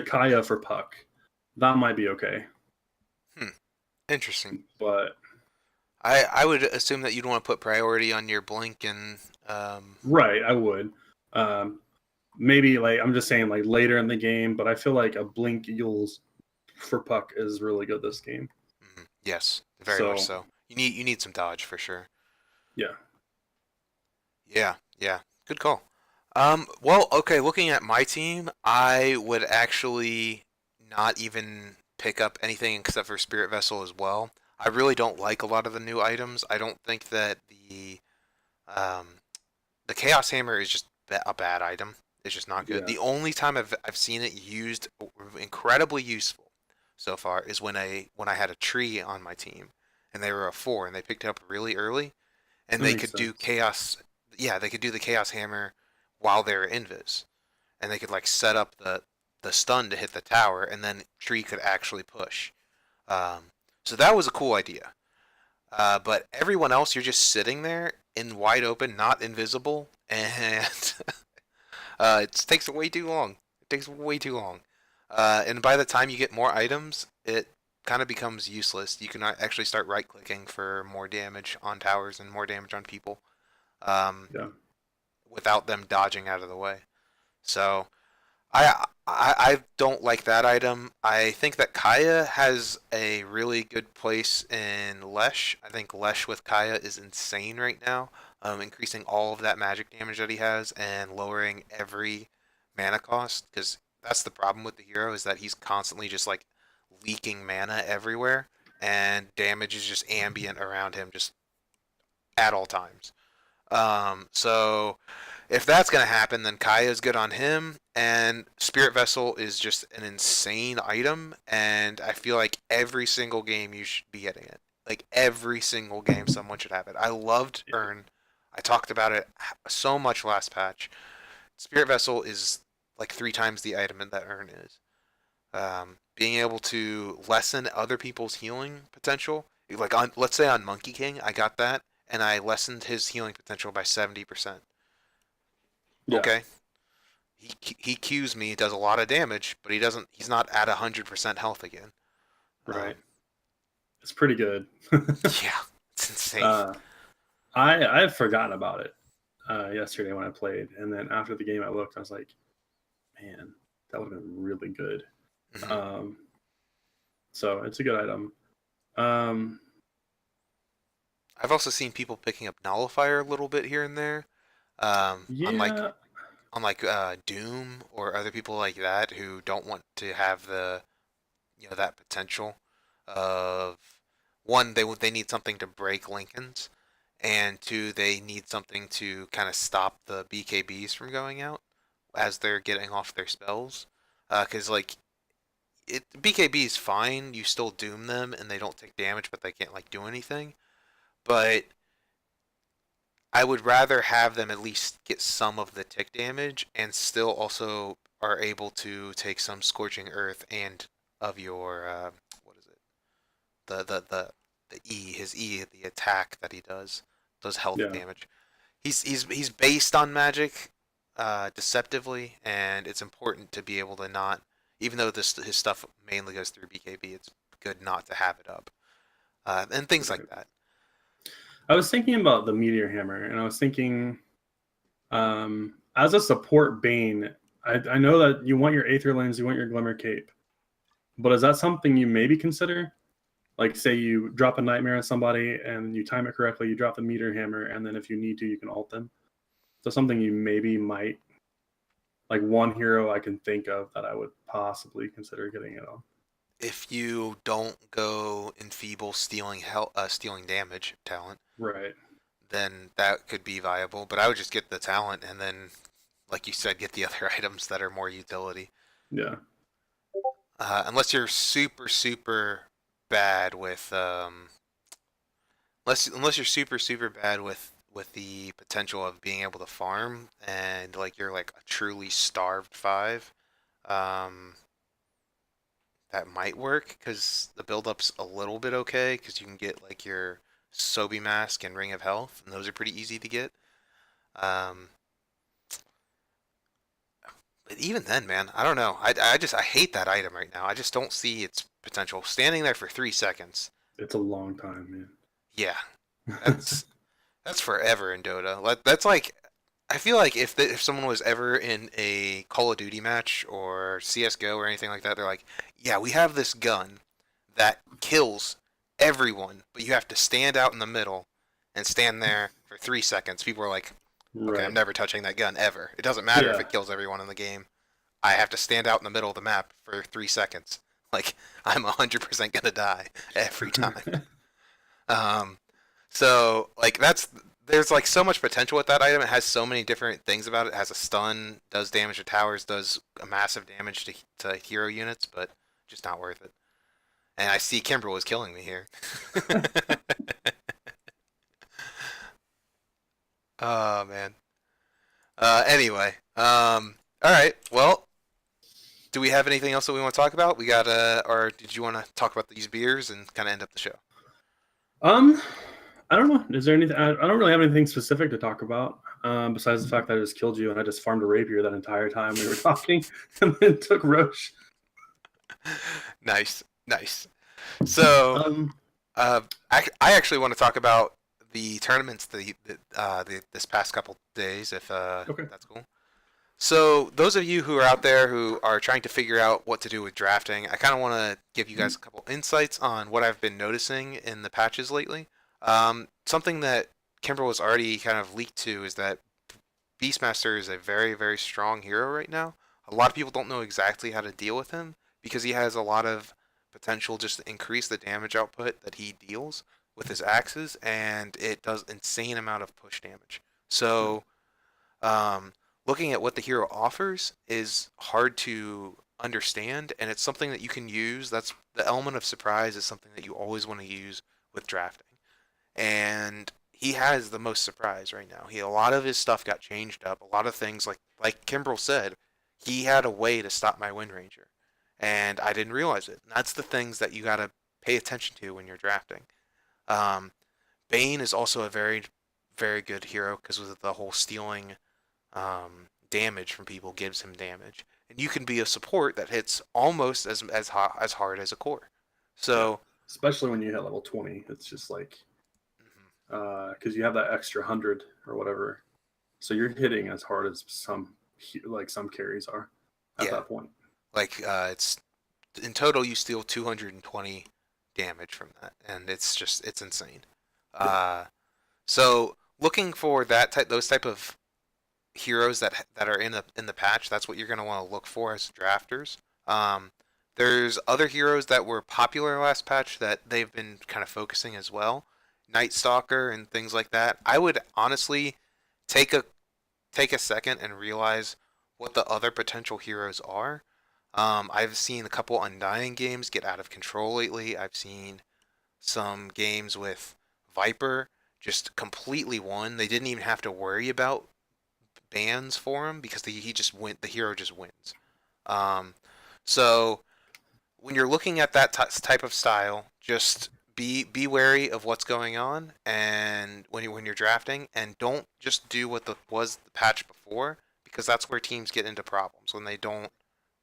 Kaya for Puck. That might be okay. Interesting. But I would assume that you'd want to put priority on your blink and right, I would. Maybe like I'm just saying like later in the game, but I feel like a blink Eels for Puck is really good this game. Yes, very much so. You need some dodge for sure. Yeah. Yeah. Good call. Well, okay, looking at my team, I would actually not even pick up anything except for Spirit Vessel as well. I really don't like a lot of the new items. I don't think that the Chaos Hammer is just a bad item. It's just not good. Yeah. The only time I've seen it used incredibly useful so far is when I had a tree on my team and they were a 4 and they picked it up really early and That they makes could do sense. chaos. Yeah, they could do the Chaos Hammer while they're invis, and they could like set up the stun to hit the tower, and then tree could actually push. So that was a cool idea. But everyone else, you're just sitting there in wide open, not invisible, and it takes way too long. It takes way too long. And by the time you get more items, it kind of becomes useless. You can actually start right clicking for more damage on towers and more damage on people Yeah. without them dodging out of the way. So I don't like that item. I think that Kaya has a really good place in Lesh. I think Lesh with Kaya is insane right now, increasing all of that magic damage that he has and lowering every mana cost, because that's the problem with the hero, is that he's constantly just like leaking mana everywhere and damage is just ambient around him just at all times. So if that's gonna happen, then Kaya's good on him, and Spirit Vessel is just an insane item, and I feel like every single game you should be getting it. Like every single game, someone should have it. I loved Urn. I talked about it so much last patch. Spirit Vessel is like 3 times the item that Urn is. Being able to lessen other people's healing potential Like on, let's say on Monkey King, I got that, and I lessened his healing potential by 70%. Yeah. Okay, he Qs me, does a lot of damage, but he's not at 100% health again. Right. It's pretty good. Yeah, it's insane. uh, I've forgotten about it yesterday when I played, and then after the game I looked. I was like, man, that would have been really good. Mhm. Um, so it's a good item. Um, I've also seen people picking up Nullifier a little bit here and there, on like yeah, Doom or other people like that who don't want to have the that potential of one they need something to break Lincolns, and two they need something to kind of stop the BKBs from going out as they're getting off their spells, because like BKB is fine, you still doom them and they don't take damage, but they can't like do anything. But I would rather have them at least get some of the tick damage and still also are able to take some scorching earth and of your what is it? The E, his E, the attack that he does health yeah, damage. He's based on magic deceptively, and it's important to be able to not, even though this his stuff mainly goes through BKB, it's good not to have it up, and things right. like that. I was thinking about the Meteor Hammer, and I was thinking, as a support Bane, I know that you want your Aether Lens, you want your Glimmer Cape, but is that something you maybe consider? Like, say you drop a Nightmare on somebody and you time it correctly, you drop the Meteor Hammer, and then if you need to, you can ult them. So something you maybe might, like one hero I can think of that I would possibly consider getting it on. If you don't go enfeeble stealing damage talent, Right. then that could be viable. But I would just get the talent and then, like you said, get the other items that are more utility. Yeah. Unless you're super bad with unless you're super bad with the potential of being able to farm and like you're like a truly starved five, um, that might work because the build up's a little bit okay because you can get like your Sobe mask and Ring of Health, and those are pretty easy to get. Um, but even then, man, I don't know. I hate that item right now. I just don't see its potential. Standing there for 3 seconds. It's a long time, Yeah, man. that's that's forever in Dota. That's like I feel like if someone was ever in a Call of Duty match or CS:GO or anything like that, they're like, yeah, we have this gun that kills everyone, but you have to stand out in the middle and stand there for 3 seconds. People are like, okay, I'm Right. never touching that gun ever. It doesn't matter if Yeah. it kills everyone in the game. I have to stand out in the middle of the map for 3 seconds. Like I'm 100% gonna die every time. Um, so like there's like so much potential with that item. It has so many different things about it. It has a stun, does damage to towers, does a massive damage to hero units, but just not worth it. And I see Kimbrell is killing me here. Oh man. Anyway, all right. Well, do we have anything else that we want to talk about? We got or did you want to talk about these beers and kind of end up the show? Um, I don't know. Is there anything? I don't really have anything specific to talk about. Besides the fact that I just killed you and I just farmed a rapier that entire time we were talking, and then took Roche. Nice, nice. So, Um, uh, I actually want to talk about the tournaments this past couple days, if okay. that's cool. So, those of you who are out there who are trying to figure out what to do with drafting, I kind of want to give you guys a couple insights on what I've been noticing in the patches lately. Something that Kimber was already kind of leaked to is that Beastmaster is a very strong hero right now. A lot of people don't know exactly how to deal with him because he has a lot of potential just to increase the damage output that he deals with his axes, and it does insane amount of push damage. So, um, looking at what the hero offers is hard to understand, and it's something that you can use. That's the element of surprise is something that you always want to use with drafting, and he has the most surprise right now. A lot of his stuff got changed up. A lot of things like Kimbrell said, he had a way to stop my Wind Ranger, and I didn't realize it. And that's the things that you gotta pay attention to when you're drafting. Bane is also a very, very good hero because with the whole stealing damage from people gives him damage, and you can be a support that hits almost as hard as a core. Yeah, So, especially when you hit level 20, it's just like because you have that extra 100 or whatever, so you're hitting as hard as some carries are at yeah, that point. like it's in total you steal 220 damage from that, and it's insane. Yeah, Uh, so looking for those type of heroes that are in the patch, that's what you're going to want to look for as drafters. Um, there's other heroes that were popular last patch that they've been kind of focusing as well, Night Stalker and things like that. I would honestly take a take a second and realize what the other potential heroes are. I've seen a couple Undying games get out of control lately. I've seen some games with Viper just completely won. They didn't even have to worry about bans for him because he just went. The hero just wins. Um, so when you're looking at that type of style, just be wary of what's going on, and when you're drafting, and don't just do what was the patch before, because that's where teams get into problems when they don't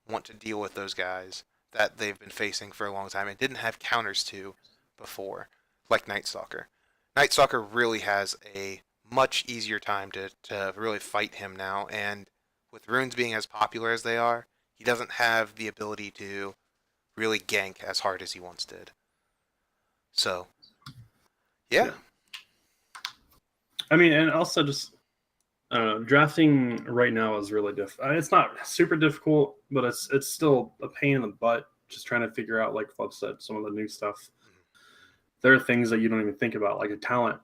want to deal with those guys that they've been facing for a long time and didn't have counters to before, like Night Stalker. Night Stalker really has a much easier time to really fight him now, and with runes being as popular as they are, he doesn't have the ability to really gank as hard as he once did. So, yeah. yeah. I mean, and also just drafting right now is really difficult. It's not super difficult, but it's still a pain in the butt. Just trying to figure out, like Flubb said, some of the new stuff. There are things that you don't even think about, like a talent,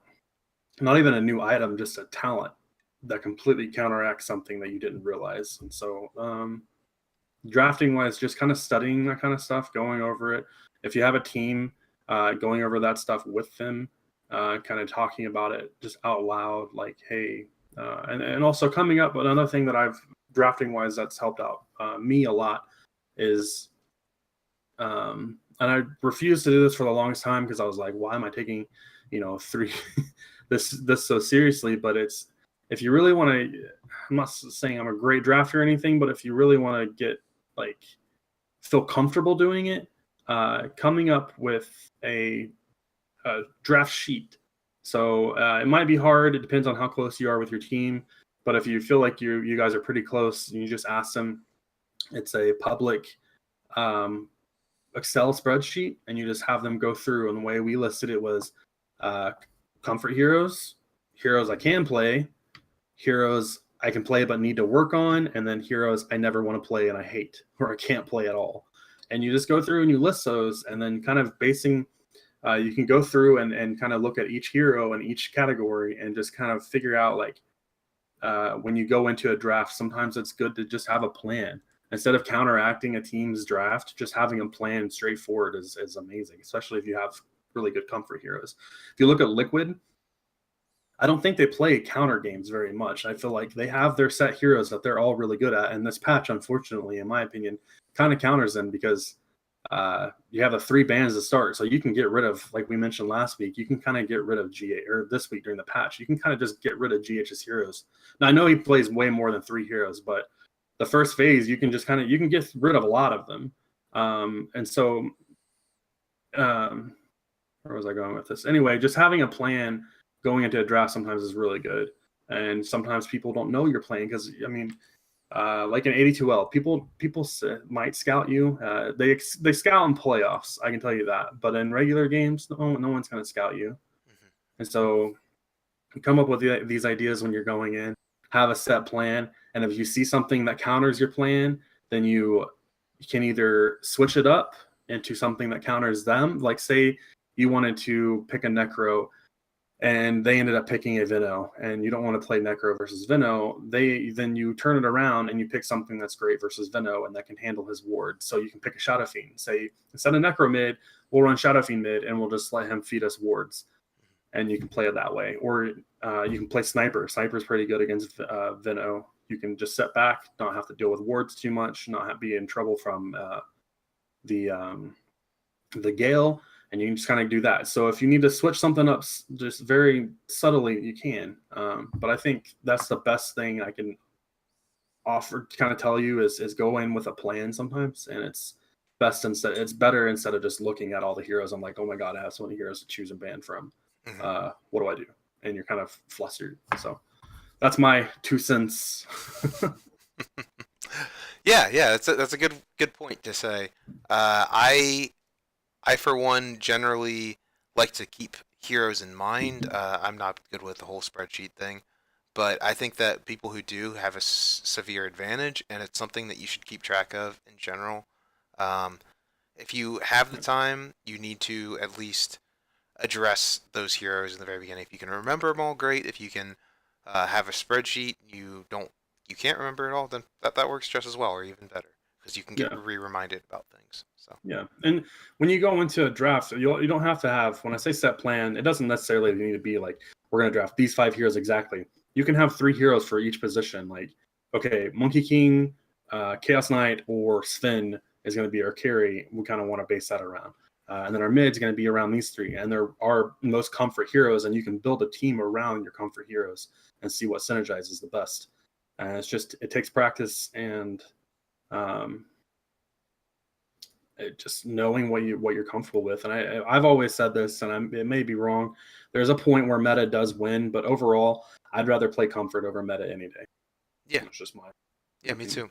not even a new item, just a talent that completely counteracts something that you didn't realize. And so, drafting wise, just kind of studying that kind of stuff, going over it. If you have a team, going over that stuff with them, kind of talking about it just out loud, like, hey, and also coming up. But another thing that I've drafting wise that's helped out me a lot is, and I refused to do this for the longest time because I was like, why am I taking, three this so seriously? But it's, if you really want to, I'm not saying I'm a great drafter or anything, but if you really want to get like feel comfortable doing it, coming up with a draft sheet. So it might be hard. It depends on how close you are with your team. But if you feel like you guys are pretty close, and you just ask them, it's a public Excel spreadsheet, and you just have them go through. And the way we listed it was comfort heroes, heroes I can play, heroes I can play but need to work on, and then heroes I never want to play and I hate or I can't play at all. And you just go through and you list those, and then kind of basing, you can go through and kind of look at each hero in each category and just kind of figure out, like, when you go into a draft, sometimes it's good to just have a plan. Instead of counteracting a team's draft, just having a plan straightforward is amazing, especially if you have really good comfort heroes. If you look at Liquid, I don't think they play counter games very much. I feel like they have their set heroes that they're all really good at. And this patch, unfortunately, in my opinion, kind of counters them because you have the 3 bans to start. So you can get rid of, like we mentioned last week, you can kind of get rid of GH, or this week during the patch, you can kind of just get rid of GH's heroes. Now, I know he plays way more than 3 heroes, but the first phase, you can just you can get rid of a lot of them. And so, where was I going with this? Anyway, just having a plan going into a draft sometimes is really good. And sometimes people don't know you're playing because, I mean, like in 82L, people might scout you. They scout in playoffs, I can tell you that. But in regular games, no one's going to scout you. Mm-hmm. And so you come up with these ideas when you're going in, have a set plan. And if you see something that counters your plan, then you can either switch it up into something that counters them. Like, say you wanted to pick a Necro and they ended up picking a Veno, and you don't want to play Necro versus Veno, then you turn it around and you pick something that's great versus Veno and that can handle his ward. So you can pick a Shadow Fiend. Say, instead of Necro mid, we'll run Shadow Fiend mid and we'll just let him feed us wards. And you can play it that way. Or you can play Sniper. Sniper's pretty good against Veno. You can just set back, not have to deal with wards too much, not be in trouble from the Gale, and you can just kind of do that. So if you need to switch something up just very subtly, you can. But I think that's the best thing I can offer to kind of tell you is go in with a plan sometimes, and it's better instead of just looking at all the heroes. I'm like, oh my god, I have so many heroes to choose and ban from. What do I do? And you're kind of flustered. So that's my 2 cents. Yeah, that's a good point to say. I for one generally like to keep heroes in mind. I'm not good with the whole spreadsheet thing, but I think that people who do have a severe advantage, and it's something that you should keep track of in general. If you have the time, you need to at least address those heroes in the very beginning. If you can remember them all, great. If you can have a spreadsheet, you can't remember it all, then that works just as well, or even better, because you can get reminded about things. So yeah, and when you go into a draft, you don't have to have. When I say set plan, it doesn't necessarily need to be like we're going to draft these 5 heroes exactly. You can have 3 heroes for each position. Like, okay, Monkey King, Chaos Knight, or Sven is going to be our carry. We kind of want to base that around. And then our mid's going to be around these 3. And they're our most comfort heroes, and you can build a team around your comfort heroes and see what synergizes the best. And it takes practice and just knowing what you're comfortable with. And I've always said this, and it may be wrong. There's a point where meta does win, but overall, I'd rather play comfort over meta any day. Yeah, it's just my me too.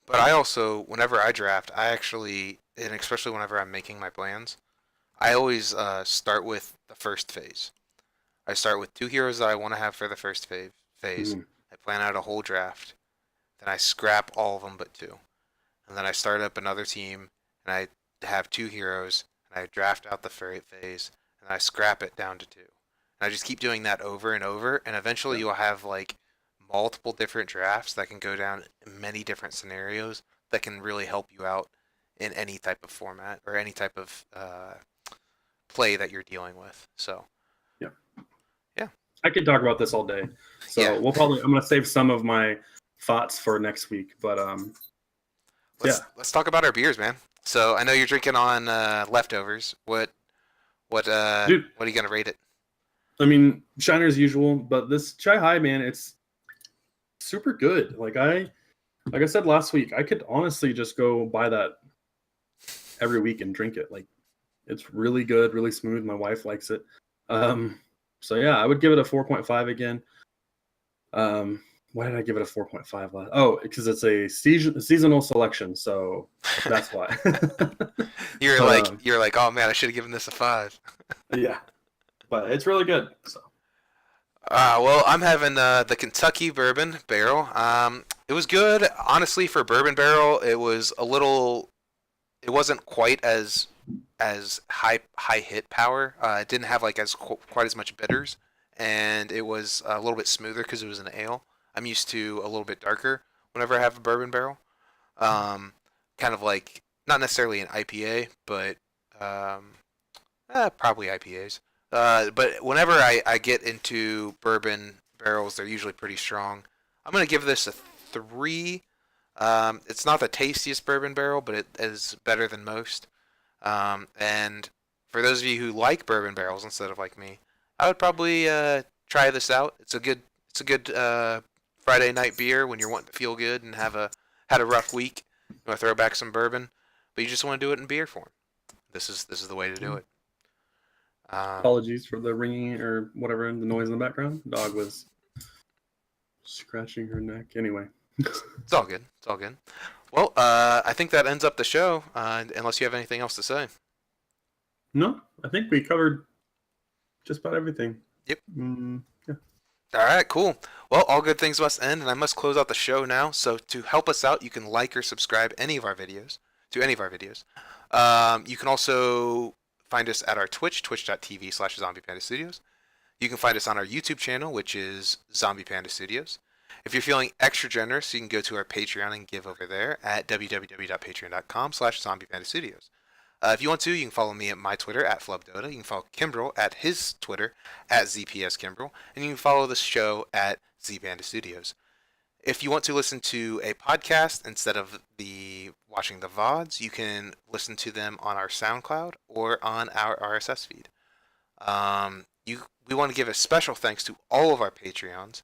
But I also, whenever I draft, I actually, and especially whenever I'm making my plans, I always start with the first phase. I start with 2 heroes that I want to have for the first phase. I plan out a whole draft. Then I scrap all of them but 2. And then I start up another team, and I have 2 heroes, and I draft out the phase, and I scrap it down to 2. And I just keep doing that over and over, and eventually you'll have like multiple different drafts that can go down many different scenarios that can really help you out in any type of format or any type of play that you're dealing with. So yeah, I could talk about this all day. So I'm going to save some of my thoughts for next week, but let's talk about our beers, man. So I know you're drinking on leftovers. What are you gonna rate it? I mean, Shiner as usual, but this Chai High, man, it's super good. Like I said last week, I could honestly just go buy that every week and drink it. Like, it's really good, really smooth. My wife likes it. So yeah, I would give it a 4.5 again. Why did I give it a 4.5 last? Oh, because it's a seasonal selection, so that's why. you're like, oh man, I should have given this a 5. Yeah, but it's really good. So. Well, I'm having the Kentucky Bourbon Barrel. It was good, honestly, for Bourbon Barrel. It wasn't quite as high hit power. It didn't have like quite as much bitters, and it was a little bit smoother because it was an ale. I'm used to a little bit darker whenever I have a Bourbon Barrel. Kind of like not necessarily an IPA, but probably IPAs. But whenever I get into bourbon barrels, they're usually pretty strong. I'm going to give this a 3. It's not the tastiest bourbon barrel, but it is better than most. And for those of you who like bourbon barrels instead of like me, I would probably try this out. It's a good Friday night beer when you're wanting to feel good and had a rough week. You want to throw back some bourbon, but you just want to do it in beer form. This is the way to do it. Apologies for the ringing or whatever, the noise in the background. The dog was scratching her neck. Anyway. It's all good. Well, I think that ends up the show, unless you have anything else to say. No, I think we covered just about everything. Yep. Yeah. All right, cool. Well, all good things must end, and I must close out the show now. So to help us out, you can like or subscribe to any of our videos. You can also find us at our Twitch, twitch.tv/ZombiePandaStudios. You can find us on our YouTube channel, which is Zombie Panda Studios. If you're feeling extra generous, you can go to our Patreon and give over there at www.patreon.com/ZombiePandaStudios. If you want to, you can follow me at my Twitter at FlubbDota. You can follow Kimbrell at his Twitter at ZPS.ZOMBIES. And you can follow the show at ZPandaStudios. If you want to listen to a podcast instead of the watching the VODs, you can listen to them on our SoundCloud or on our RSS feed. We want to give a special thanks to all of our Patreons: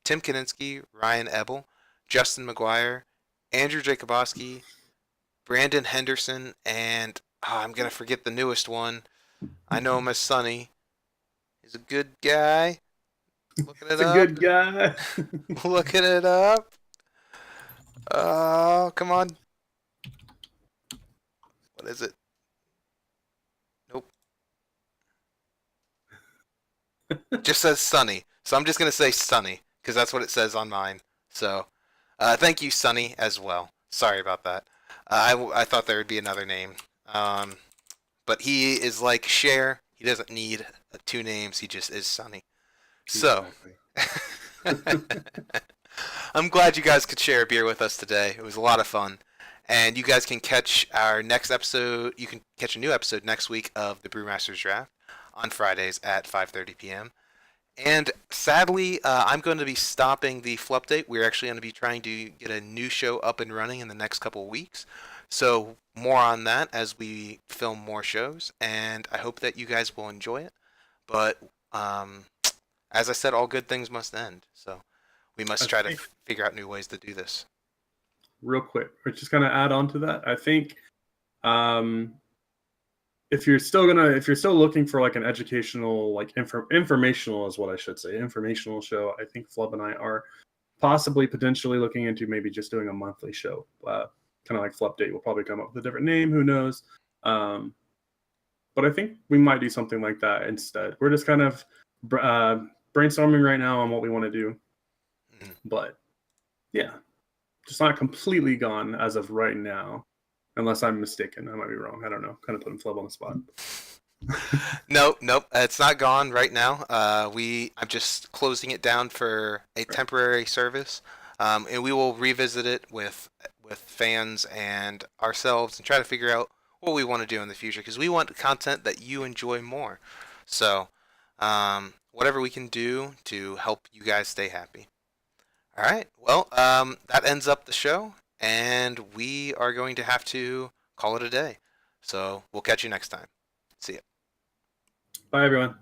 Tim Kaninsky, Ryan Ebel, Justin McGuire, Andrew Jacobowski, Brandon Henderson, and I'm going to forget the newest one. I know him as Sonny. He's a good guy. Looking it It's a up. good guy. Looking it up. Oh, come on. What is it? Nope. It just says Sunny. So I'm just going to say Sunny because that's what it says on mine. So thank you, Sunny, as well. Sorry about that. I thought there would be another name. But he is like Cher. He doesn't need two names. He just is Sunny. So, I'm glad you guys could share a beer with us today. It was a lot of fun. And you guys can catch our next episode. You can catch a new episode next week of the Brewmaster's Draft on Fridays at 5:30 p.m. And sadly, I'm going to be stopping the Flubb date. We're actually going to be trying to get a new show up and running in the next couple of weeks. So more on that as we film more shows. And I hope that you guys will enjoy it. But as I said, all good things must end. So we must try to figure out new ways to do this. Real quick, or just kind of add on to that, I think if you're still looking for like an educational, like informational is what I should say, informational show, I think Flubb and I are possibly potentially looking into maybe just doing a monthly show, kind of like Flubb Date. We'll probably come up with a different name, who knows? But I think we might do something like that instead. We're just kind of brainstorming right now on what we want to do, but yeah, just not completely gone as of right now. Unless I'm mistaken. I might be wrong. I don't know. Kind of putting Flubb on the spot. Nope. It's not gone right now. I'm just closing it down for a temporary service. And we will revisit it with fans and ourselves and try to figure out what we want to do in the future, because we want content that you enjoy more. So, whatever we can do to help you guys stay happy. All right. Well, that ends up the show. And we are going to have to call it a day. So we'll catch you next time. See ya. Bye, everyone.